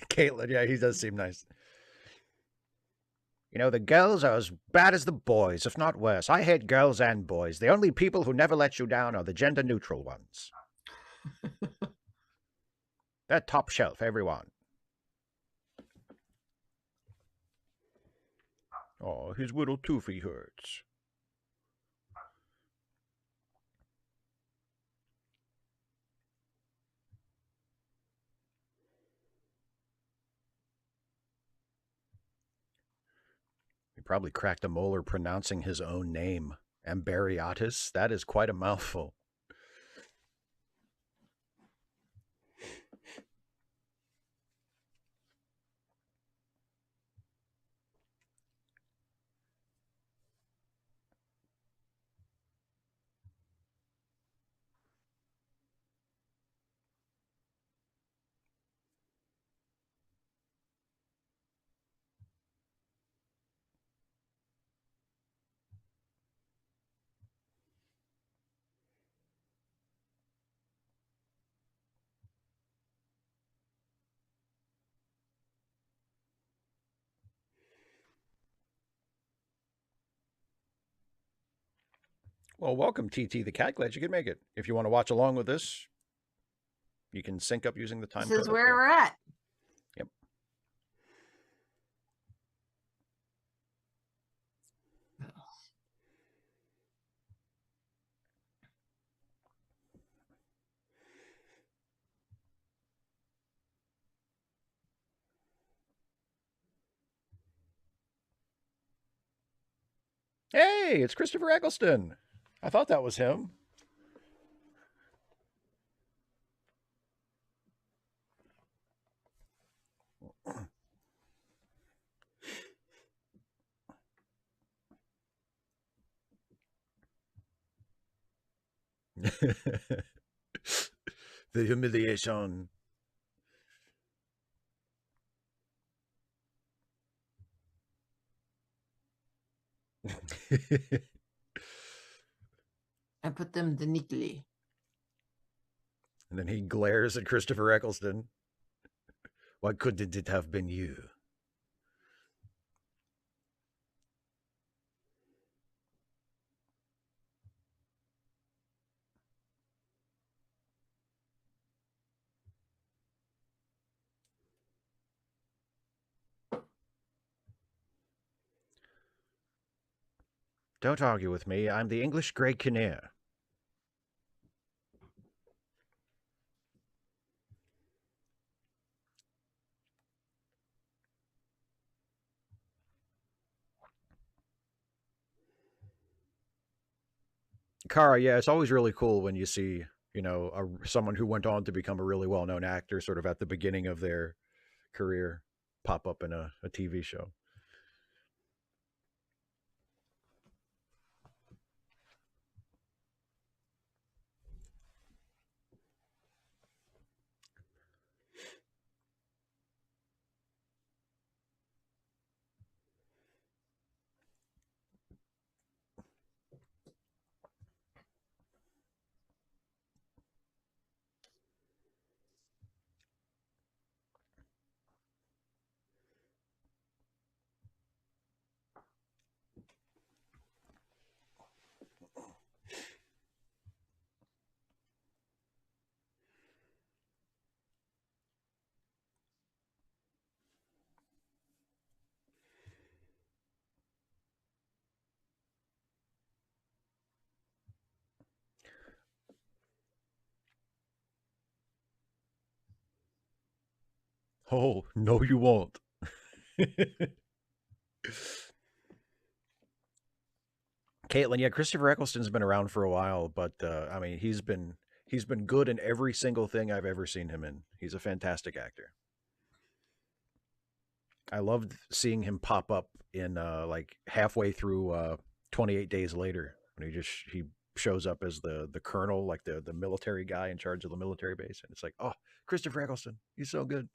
Caitlin, yeah, he does seem nice. You know, the girls are as bad as the boys, if not worse. I hate girls and boys. The only people who never let you down are the gender-neutral ones. They're top shelf, everyone. Oh, his little toothy hurts. He probably cracked a molar pronouncing his own name. Ambariotis? That is quite a mouthful. Well, welcome, TT the Cat. Glad you could make it. If you want to watch along with this, you can sync up using the time code. This is where we're at. Yep. Hey, it's Christopher Eccleston. I thought that was him. The humiliation. I put them neatly. And then he glares at Christopher Eccleston. Why couldn't it have been you? Don't argue with me. I'm the English Greg Kinnear. Kara, yeah, it's always really cool when you see, you know, someone who went on to become a really well-known actor sort of at the beginning of their career pop up in a TV show. Oh, no, you won't. Caitlin, yeah, Christopher Eccleston's been around for a while, but I mean, he's been good in every single thing I've ever seen him in. He's a fantastic actor. I loved seeing him pop up in like halfway through 28 Days Later when he shows up as the colonel, like the military guy in charge of the military base, and it's like, oh, Christopher Eccleston, he's so good.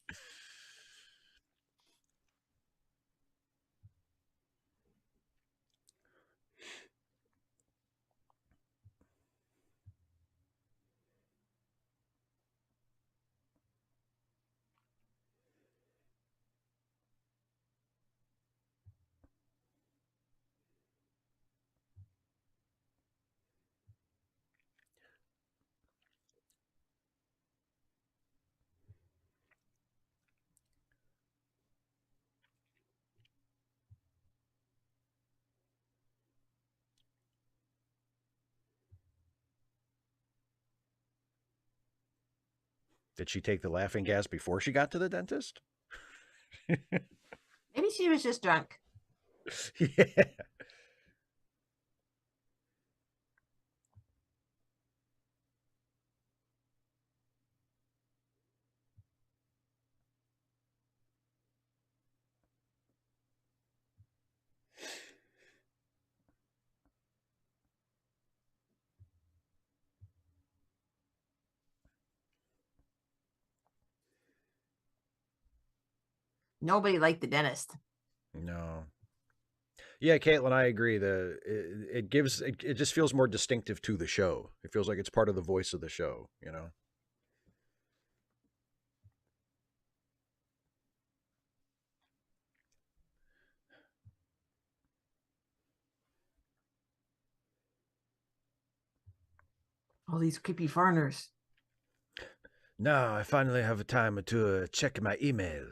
Did she take the laughing gas before she got to the dentist? Maybe she was just drunk. Yeah. Nobody liked the dentist. No. Yeah, Caitlin, I agree. It just feels more distinctive to the show. It feels like it's part of the voice of the show. You know. All these creepy foreigners. Now I finally have a time to check my email.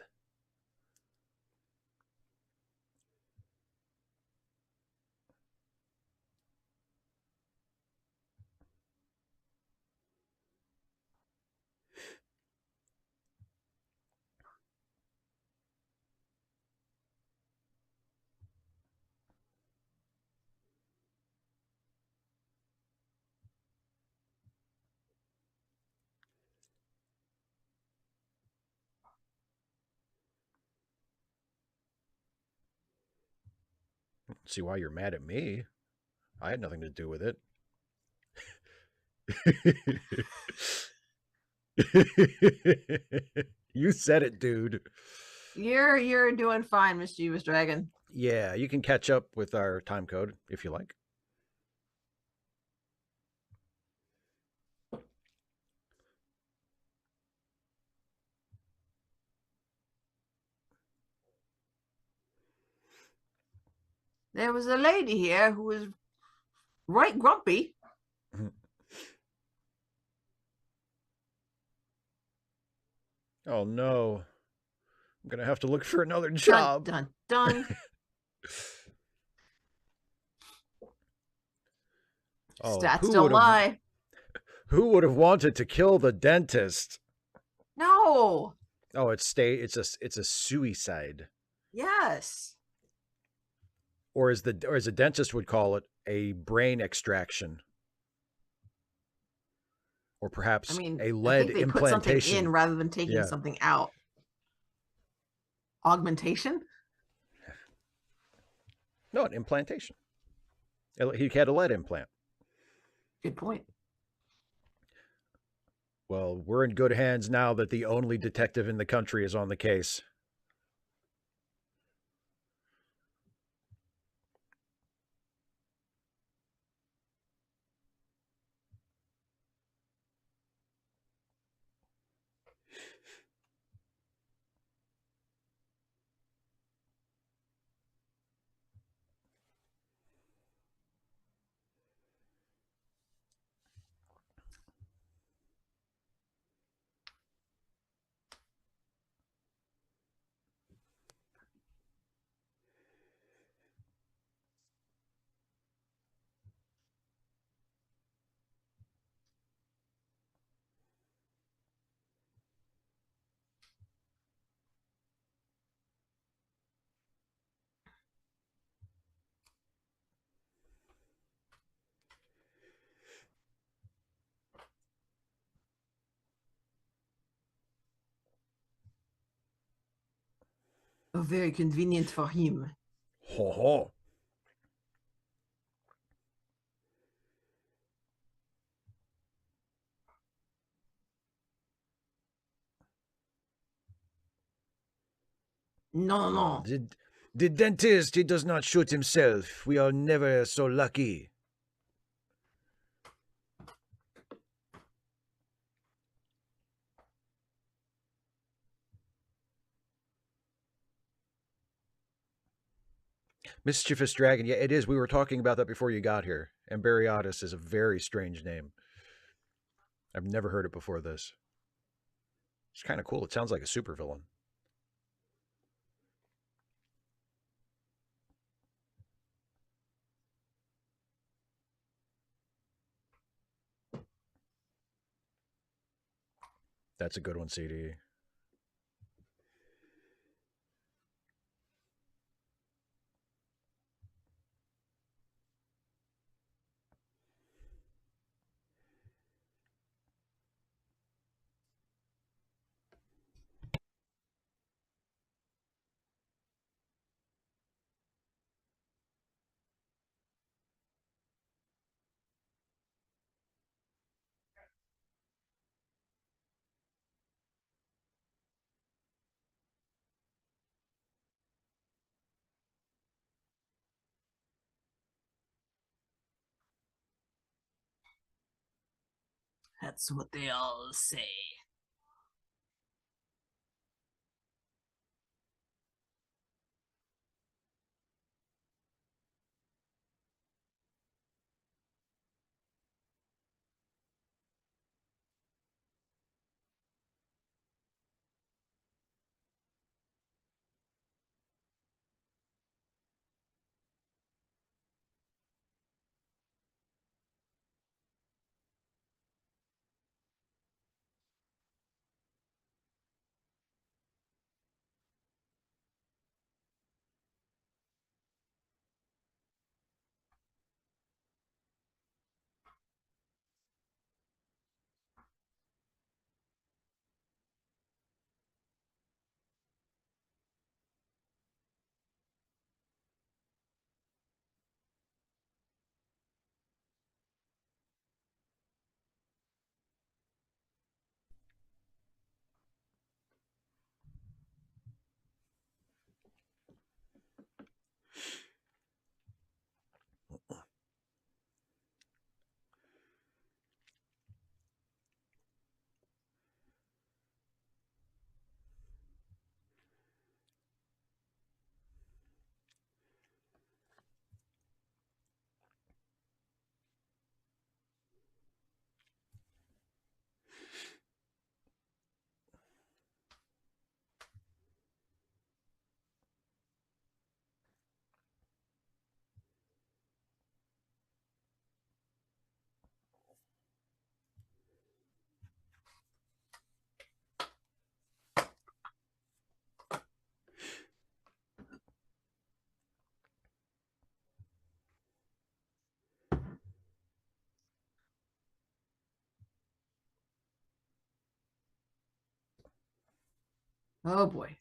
See why you're mad at me? I had nothing to do with it. You said it, dude. You're doing fine, mischievous dragon. Yeah, you can catch up with our time code if you like. There was a lady here who was right grumpy. Oh no. I'm gonna have to look for another job. Dun dun dun. Oh, Stats don't lie. who would have wanted to kill the dentist? No. Oh, it's a suicide. Yes. Or as a dentist would call it, a brain extraction. Or perhaps I mean, a I lead think they put something implantation. in rather than taking something out. Augmentation? No, an implantation. He had a lead implant. Good point. Well, we're in good hands now that the only detective in the country is on the case. Oh, very convenient for him. Ho ho. No, no. The dentist, he does not shoot himself. We are never so lucky. Mischievous Dragon. Yeah, it is. We were talking about that before you got here. And Bariotis is a very strange name. I've never heard it before this. It's kind of cool. It sounds like a supervillain. That's a good one, CD. That's what they all say. Oh boy.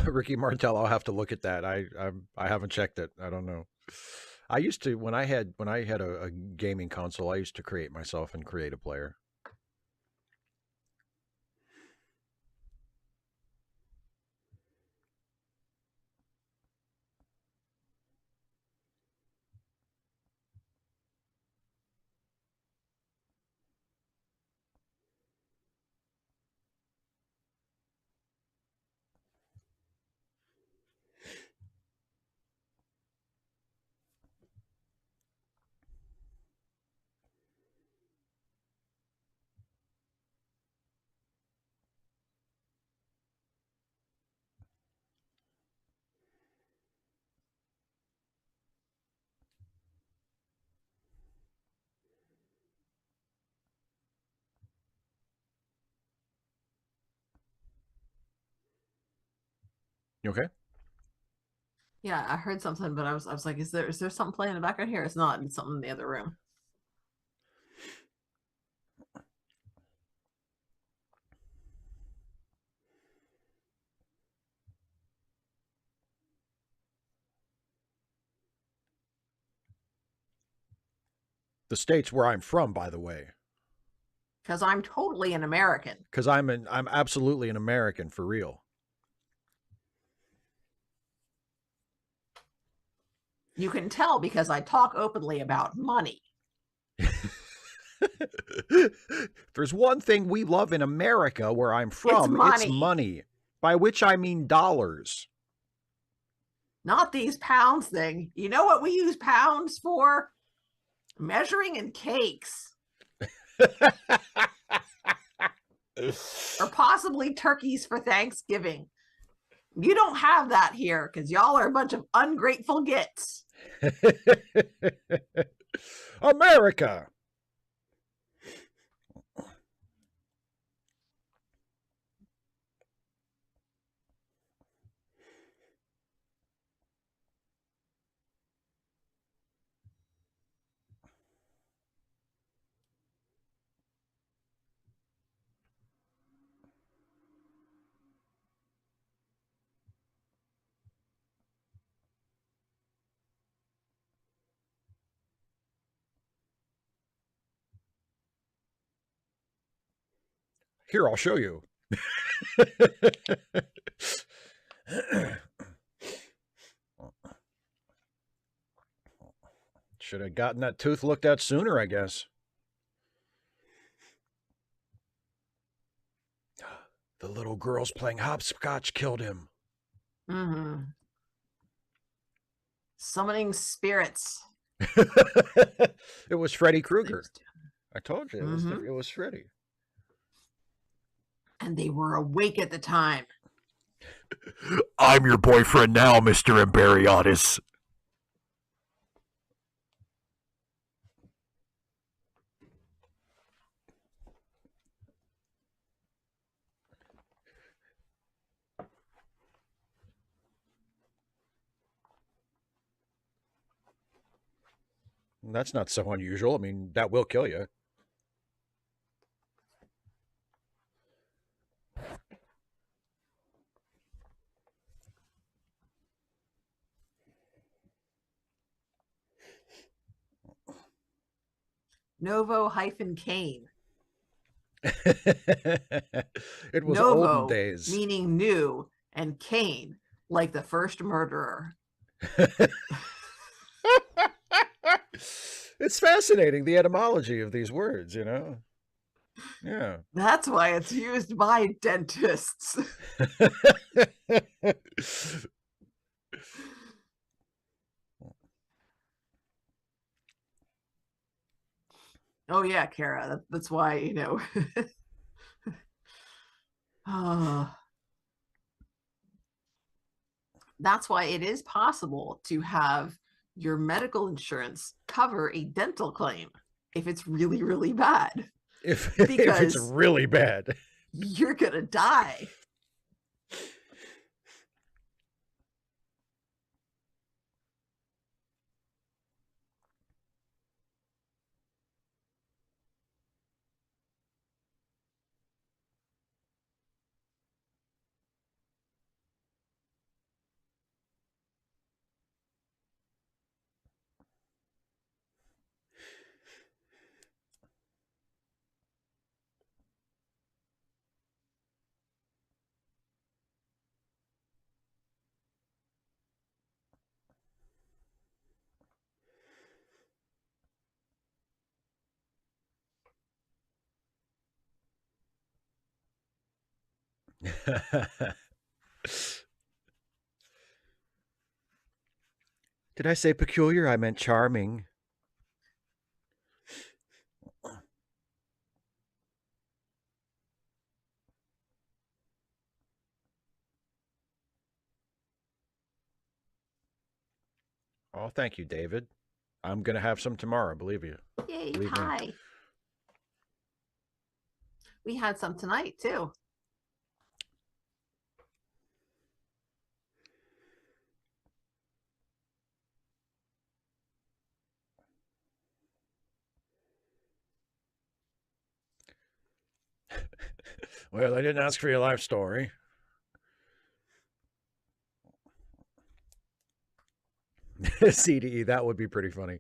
Ricky Martel. I'll have to look at that. I haven't checked it. I don't know. I used to when I had a gaming console. I used to create myself and create a player. You okay? Yeah, I heard something, but I was like, is there something playing in the background here? It's not. It's something in the other room. The states where I'm from, by the way, Because I'm totally an American. because I'm absolutely an American for real. You can tell because I talk openly about money. There's one thing we love in America where I'm It's from, it's money, money, by which I mean dollars. not these pounds thing. You know what we use pounds for? Measuring in cakes. Or possibly turkeys for Thanksgiving. You don't have that here because y'all are a bunch of ungrateful gits. America. Here, I'll show you. Should have gotten that tooth looked at sooner, I guess. The little girls playing hopscotch killed him. Mm-hmm. Summoning spirits. It was Freddy Krueger. I told you Mm-hmm. it was Freddy. And they were awake at the time. I'm your boyfriend now, Mr. Imperiotis. That's not so unusual. I mean, that will kill you. Novo-Kane. It was olden Novo days. meaning new, and Kane like the first murderer. It's fascinating, the etymology of these words, you know? Yeah. That's why it's used by dentists. Oh yeah, Kara. That's why, you know. That's why it is possible to have your medical insurance cover a dental claim if it's really, really bad. If it's really bad, you're gonna die. Did I say peculiar? I meant charming. Oh, thank you, David. I'm going to have some tomorrow, believe you. Yay, Believe me. pie. We had some tonight, too. Well, I didn't ask for your life story. CDE, that would be pretty funny.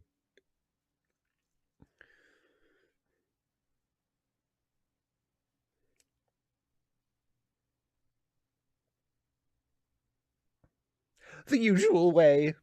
The usual way.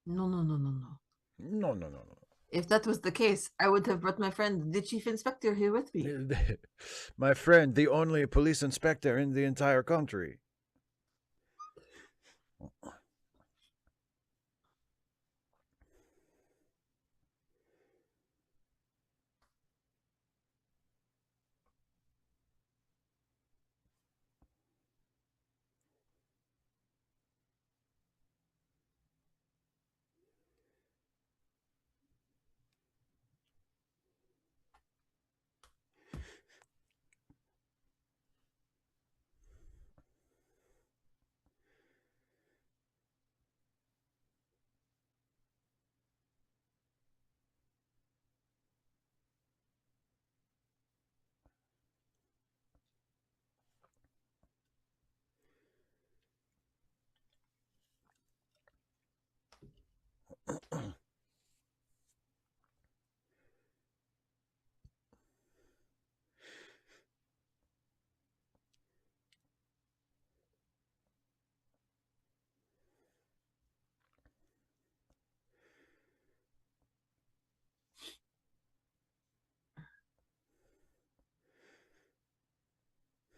No, no, no, no, no. No, no, no, no. If that was the case, I would have brought my friend, the chief inspector, here with me. My friend, the only police inspector in the entire country.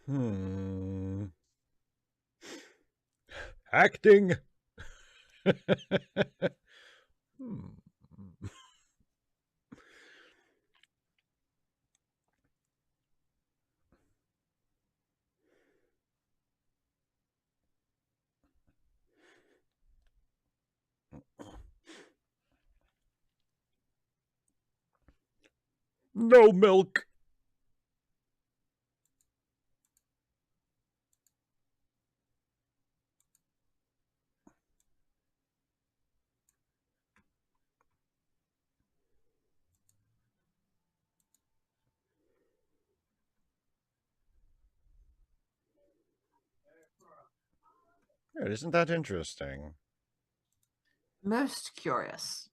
Hmm. Acting. Hmm. No milk. Isn't that interesting? Most curious.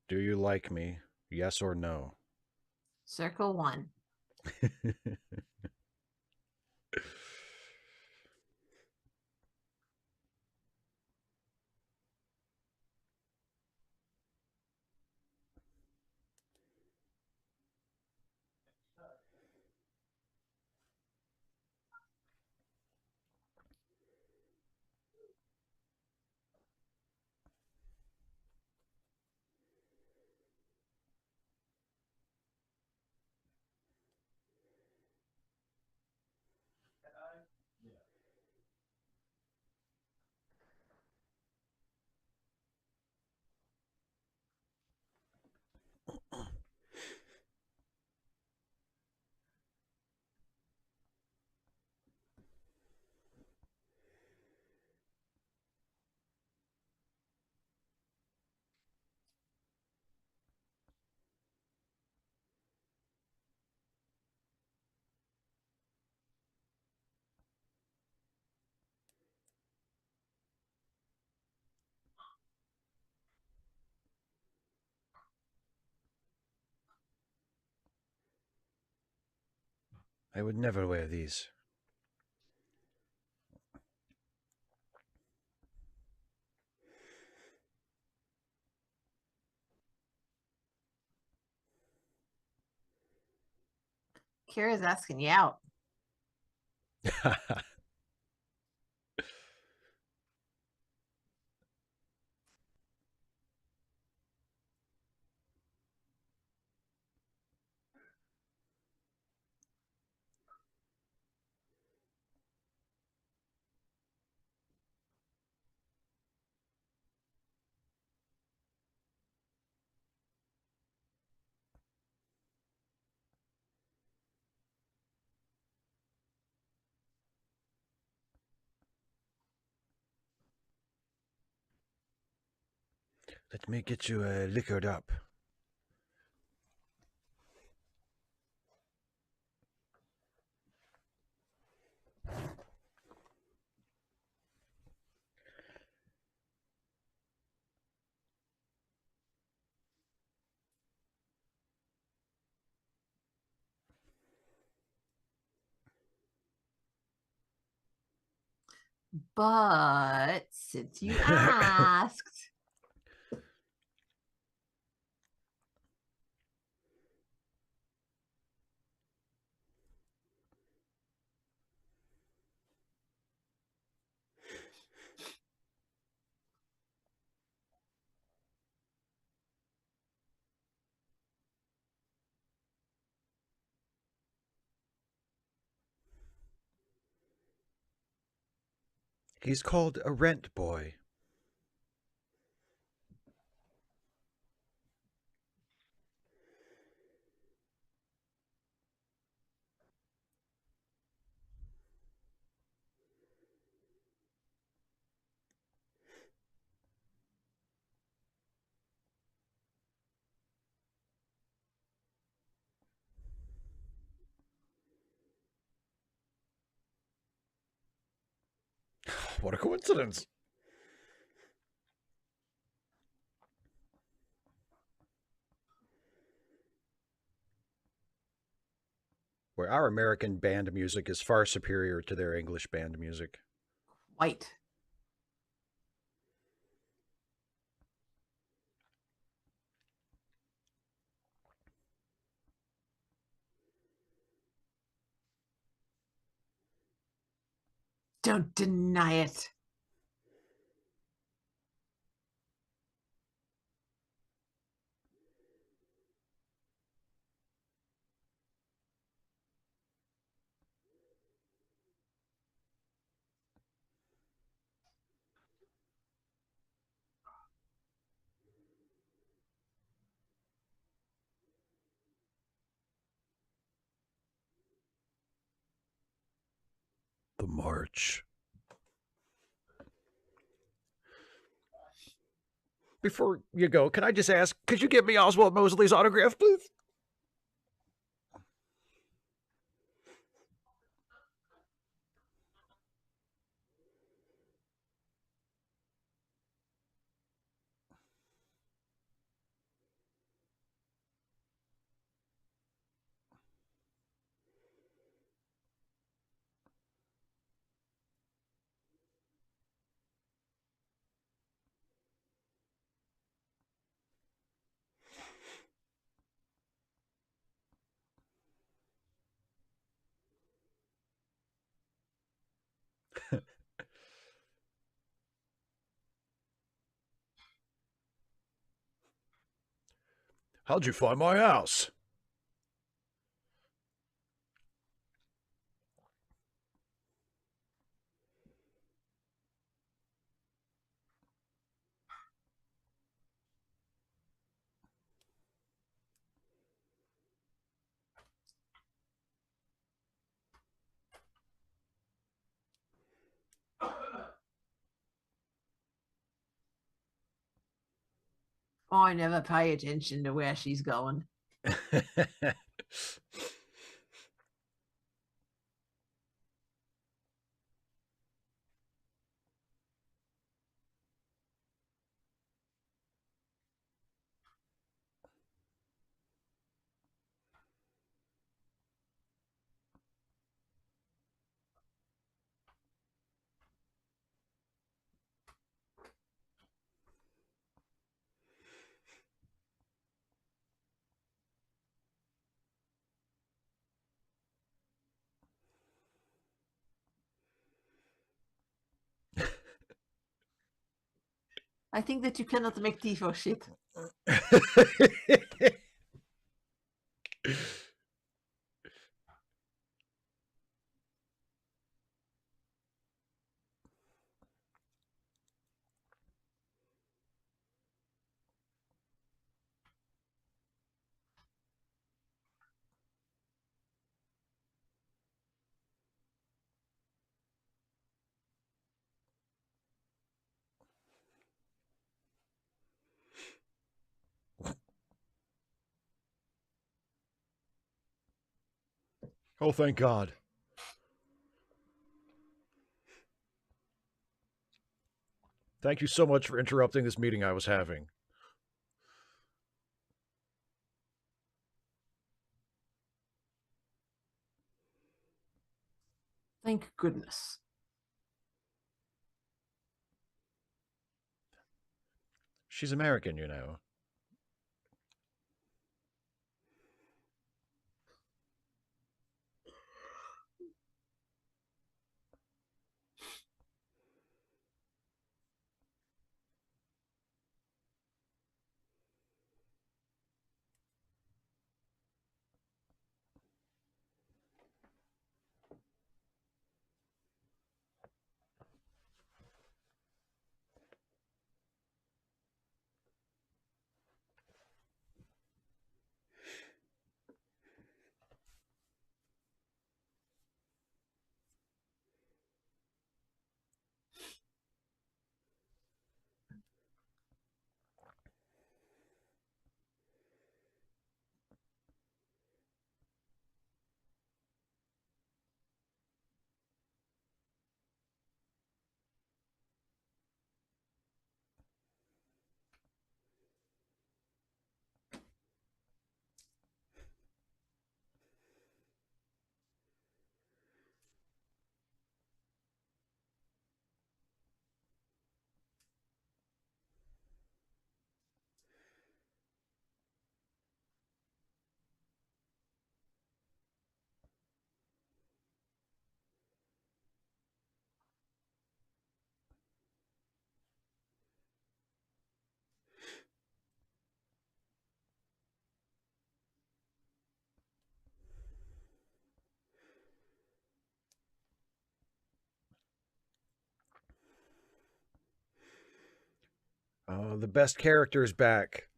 Do you like me? Yes or no? Circle 1. I would never wear these. Kira's asking you out. Let me get you liquored up. But since you asked, He's called a rent boy. What a coincidence. Where our American band music is far superior to their English band music. white. Don't deny it. The March. Before you go, can I just ask, could you give me Oswald Mosley's autograph, please? How'd you find my house? Oh, I never pay attention to where she's going. I think that you cannot make tea for shit. Oh, thank God. Thank you so much for interrupting this meeting I was having. Thank goodness. She's American, you know. Oh, the best character is back.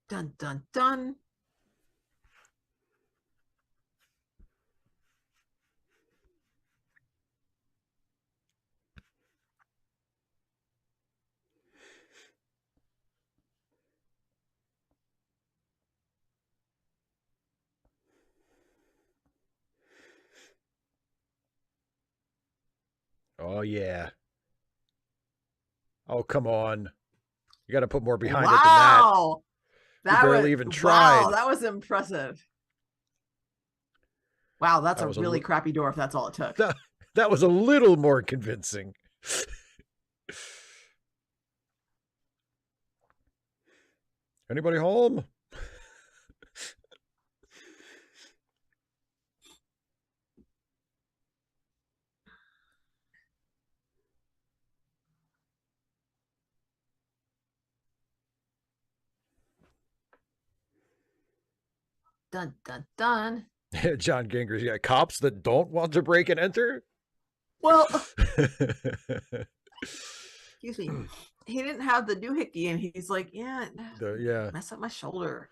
Dun, dun, dun. Oh, yeah. Oh, come on. You got to put more behind it than that. Wow. You That barely was even wow, tried. that was impressive. Wow, that's That a was really crappy door if that's all it took. that was a little more convincing. Anybody home? Dun, dun, dun. John Gingers, yeah, cops that don't want to break and enter? Well, excuse me. He didn't have the doohickey, and he's like, yeah, Yeah. mess up my shoulder.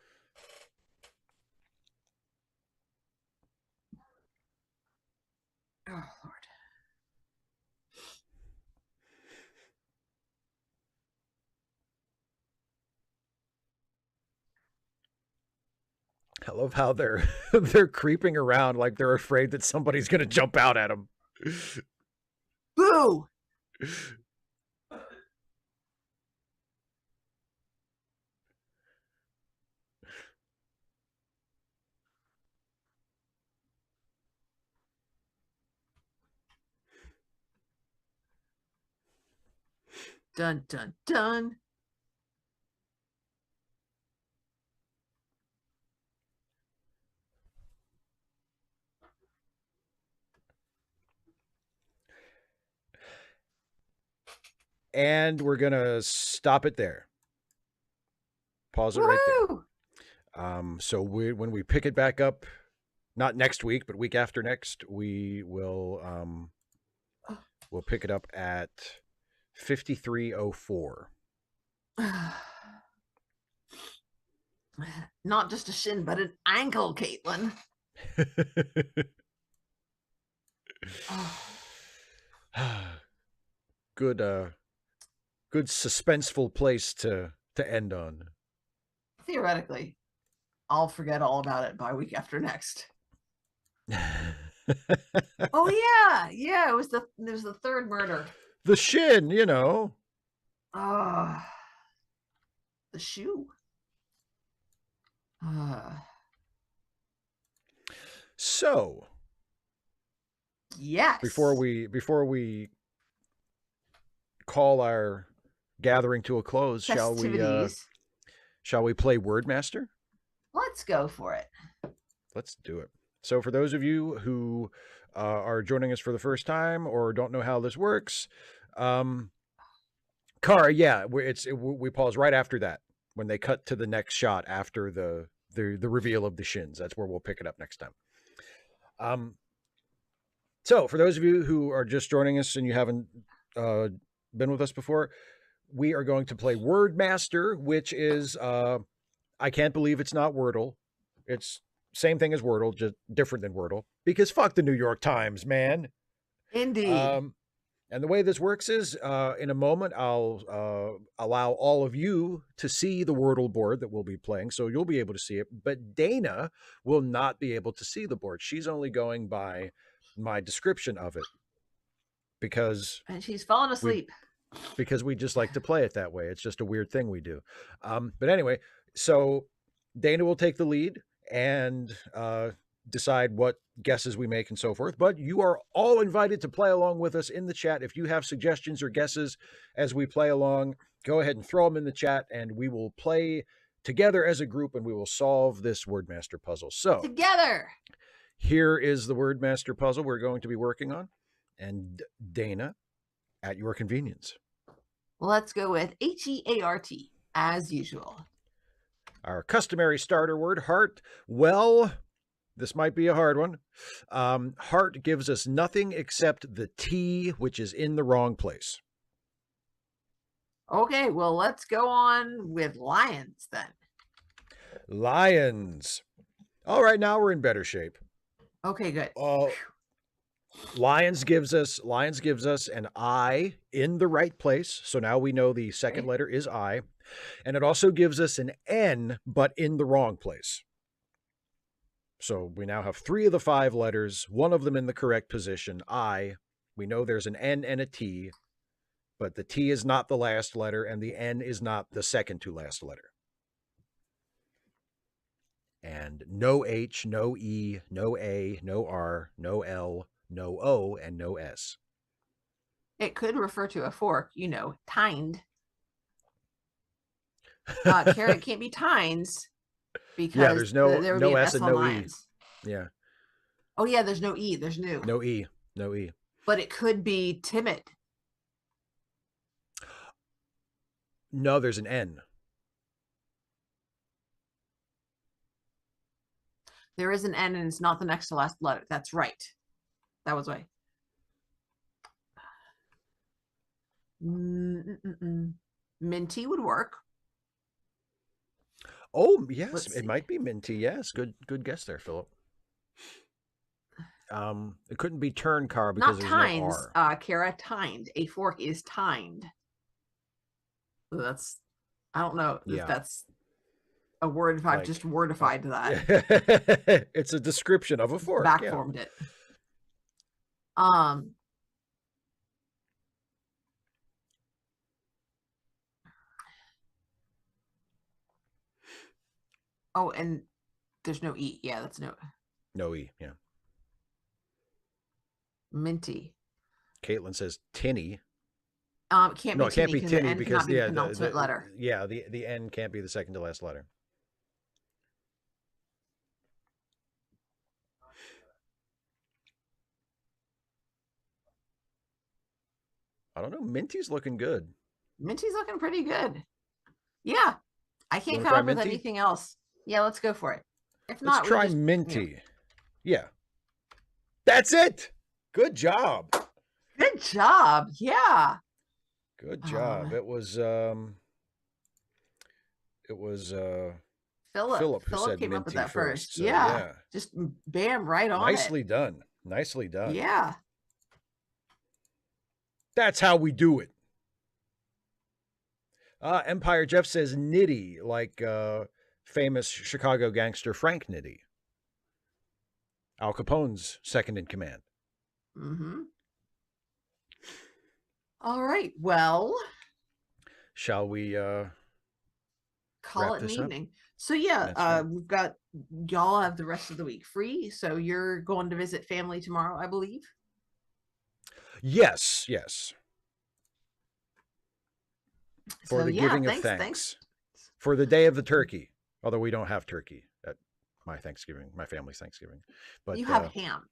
Oh, Lord. I love how they're they're creeping around like they're afraid that somebody's gonna jump out at them. Boo! Dun, dun, dun. And we're going to stop it there. Pause it Woo-hoo! right there. So when we pick it back up, not next week, but week after next, we will we'll pick it up at 5304. Not just a shin, but an ankle, Caitlin. Good suspenseful place to end on. Theoretically, I'll forget all about it by week after next. Oh yeah, it was the third murder. The shin, you know. The shoe. So, yes. Before we call our gathering to a close, shall we play Wordmaster? Let's go for it. Let's do it. So for those of you who are joining us for the first time or don't know how this works, Kara, yeah, we pause right after that when they cut to the next shot after the reveal of the shins. That's where we'll pick it up next time. So for those of you who are just joining us and you haven't been with us before, we are going to play Wordmaster, which is I can't believe it's not Wordle. It's same thing as Wordle, just different than Wordle, because fuck the New York Times, man. Indeed. And the way this works is in a moment, I'll allow all of you to see the Wordle board that we'll be playing. So you'll be able to see it. But Dana will not be able to see the board. She's only going by my description of it. And she's fallen asleep. Because we just like to play it that way. It's just a weird thing we do. But anyway, so Dana will take the lead and decide what guesses we make and so forth. But you are all invited to play along with us in the chat. If you have suggestions or guesses as we play along, go ahead and throw them in the chat and we will play together as a group and we will solve this Wordmaster puzzle. So together. Here is the Wordmaster puzzle we're going to be working on. And Dana, at your convenience. Let's go with H-E-A-R-T, as usual. Our customary starter word, heart. Well, this might be a hard one. Heart gives us nothing except the T, which is in the wrong place. Okay, well, let's go on with lions then. Lions. All right, now we're in better shape. Okay, good. Lions gives us an I in the right place. So now we know the second letter is I. And it also gives us an N, but in the wrong place. So we now have 3 of the 5 letters, one of them in the correct position, I. We know there's an N and a T, but the T is not the last letter and the N is not the second to last letter. And no H, no E, no A, no R, no L, no O, and no S. It could refer to a fork, tined. Carrot can't be tines because there's no S and no lines. E. Yeah. Oh yeah, there's no E. There's no. No E. No E. But it could be timid. No, there's an N. There is an N and it's not the next to last letter. That's right. That was right. Minty would work. Oh, yes. It might be minty. Yes. Good guess there, Philip. It couldn't be turn car because there's tines, no R. Kara, tined. A fork is tined. So I don't know if that's a word, if I've just wordified that. It's a description of a fork. Backformed it. Oh, and there's no E. Yeah, that's no E. Yeah. Minty. Caitlin says tinny. It can't No, be it can't tinny be because the tinny N because cannot be the penultimate letter. the N can't be the second to last letter. I don't know. Minty's looking good. Minty's looking pretty good. Yeah, I You can't want to come try up with Minty? anything else. Yeah, let's go for it. If Let's not, we try just Minty. Yeah. That's it. Good job. Good job. Yeah. Good job. It was Philip who Philip said came up with Minty that first. first. So Yeah. yeah. Just bam, right on Nicely done. Nicely done. Yeah. That's how we do it. Empire Jeff says Nitty, like famous Chicago gangster Frank Nitty. Al Capone's second in command. Mm-hmm. All right. Well, shall we call it an evening? So yeah, right. we've got y'all have the rest of the week free. So you're going to visit family tomorrow, I believe. Yes. For the giving of thanks. For the day of the turkey. Although we don't have turkey at my family's Thanksgiving. But you have ham,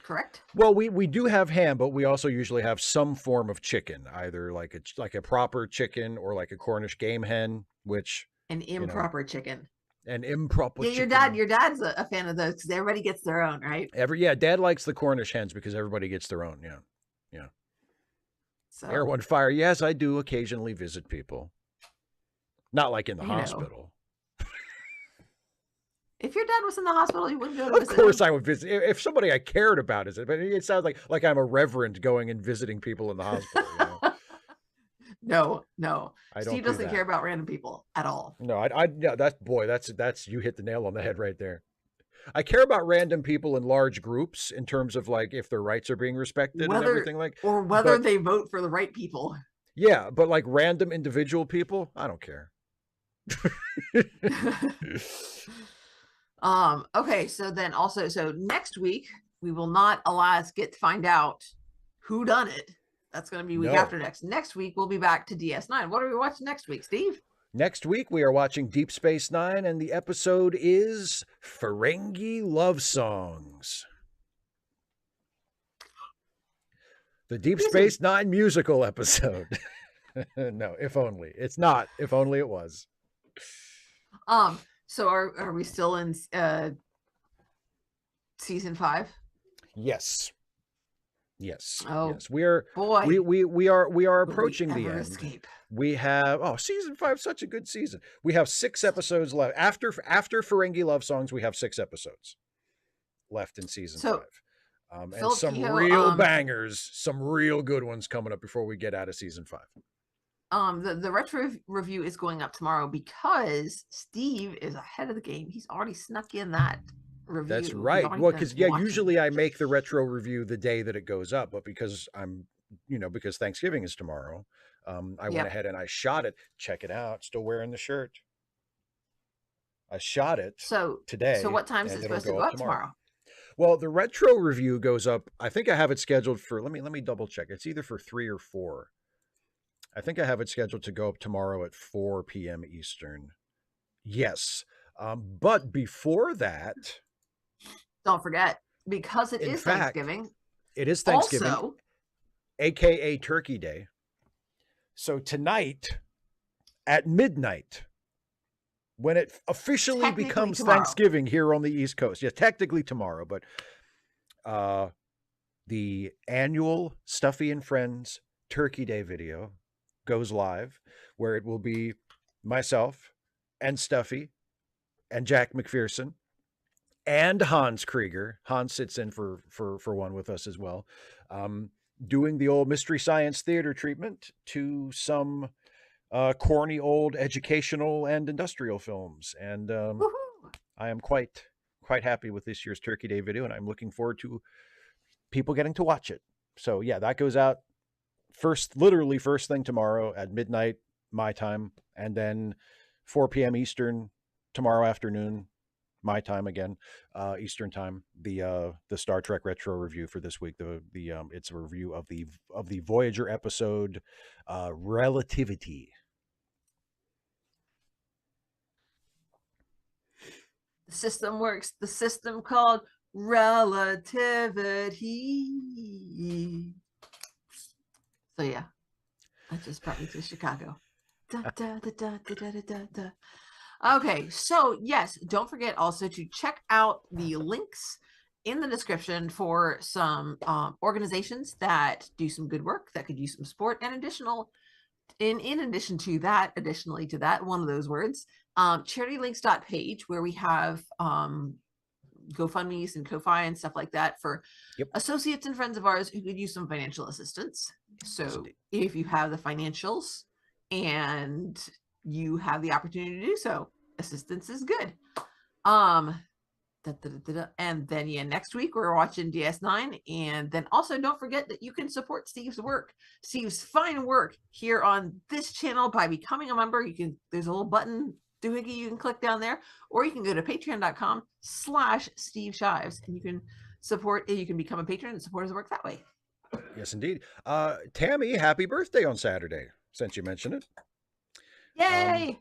correct? Well, we do have ham, but we also usually have some form of chicken, either like a proper chicken or like a Cornish game hen, which an improper chicken. An improper chicken. Your dad's a fan of those because everybody gets their own, right? Dad likes the Cornish hens because everybody gets their own. Yeah. So, Air One Fire. Yes, I do occasionally visit people. Not like in the hospital. If your dad was in the hospital, you wouldn't go to visit Of course him? I would visit. If somebody I cared about is it, but it sounds like I'm a reverend going and visiting people in the hospital. No. Steve doesn't care about random people at all. No, that's you hit the nail on the head right there. I care about random people in large groups in terms of like if their rights are being respected and everything or whether they vote for the right people. Yeah, but like random individual people, I don't care. Okay, so then also, next week we will not get to find out who done it. That's going to be week after next. Next week we'll be back to DS9. What are we watching next week, Steve? Next week we are watching Deep Space Nine, and the episode is Ferengi Love Songs. The Deep Space Nine musical episode. No, if only. It's not. If only it was. So are we still in season 5? Yes. Oh, yes. We are approaching the end. Escape? We have season 5, such a good season. We have 6 episodes left. After Ferengi Love Songs, we have 6 episodes left in season 5. And some real bangers, some real good ones coming up before we get out of season 5. The retro review is going up tomorrow because Steve is ahead of the game. He's already snuck in that review. That's right. Well, because usually I make the retro review the day that it goes up, but because because Thanksgiving is tomorrow, I went ahead and I shot it. Check it out. Still wearing the shirt. I shot it today. So what time is it supposed to go up tomorrow? Well, the retro review goes up. I think I have it scheduled for. Let me double check. It's either for 3 or 4. I think I have it scheduled to go up tomorrow at 4 p.m. Eastern. Yes. But before that... Don't forget, because it is Thanksgiving. It is Thanksgiving, also, a.k.a. Turkey Day. So tonight at midnight, when it officially becomes Thanksgiving here on the East Coast. Yeah, technically tomorrow, but the annual Stuffy and Friends Turkey Day video goes live, where it will be myself and Stuffy and Jack McPherson and Hans Krieger. Hans sits in for one with us as well, doing the old Mystery Science Theater treatment to some corny old educational and industrial films. And I am quite happy with this year's Turkey Day video, and I'm looking forward to people getting to watch it. So yeah, that goes out literally first thing tomorrow at midnight my time, and then 4 p.m. Eastern tomorrow afternoon my time again, Eastern time, the Star Trek retro review for this week. It's a review of the Voyager episode, Relativity. The system works. The system called relativity. So yeah, that just brought me to Chicago. Da, da, da, da, da, da, da, da. Okay, so yes, don't forget also to check out the links in the description for some organizations that do some good work that could use some support, and additionally to that, one of those words, charitylinks.page, where we have GoFundMe's and Ko-Fi and stuff like that for associates and friends of ours who could use some financial assistance. So if you have the financials and you have the opportunity to do so, assistance is good. And then next week we're watching DS9, and then also don't forget that you can support Steve's fine work here on this channel by becoming a member. There's a little button doohickey you can click down there, or you can go to patreon.com/Steve Shives, and you can become a patron and support his work that way. Yes, indeed. Tammy, happy birthday on Saturday, since you mentioned it. Yay!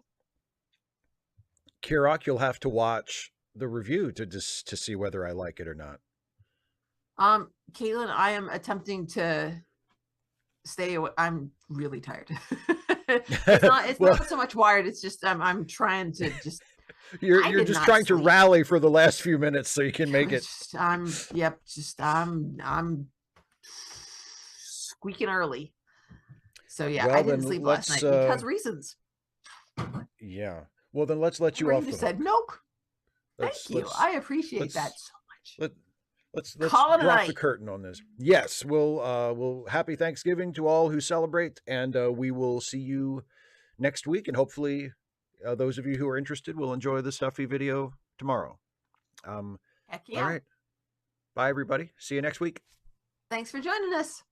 Kirok, you'll have to watch the review to see whether I like it or not. Caitlin, I am attempting to stay away. I'm really tired. It's not so much wired. It's just I'm trying to just. You're just trying to rally for the last few minutes so you can make it. I'm squeaking early. So yeah, I didn't sleep last night because reasons. Yeah. Well, then let's let you off. You said nope. Thank you. I appreciate that so much. Let's drop the curtain on this. Yes, we'll happy Thanksgiving to all who celebrate, and we will see you next week, and hopefully those of you who are interested will enjoy the Stuffy video tomorrow. Heck yeah. All right. Bye, everybody. See you next week. Thanks for joining us.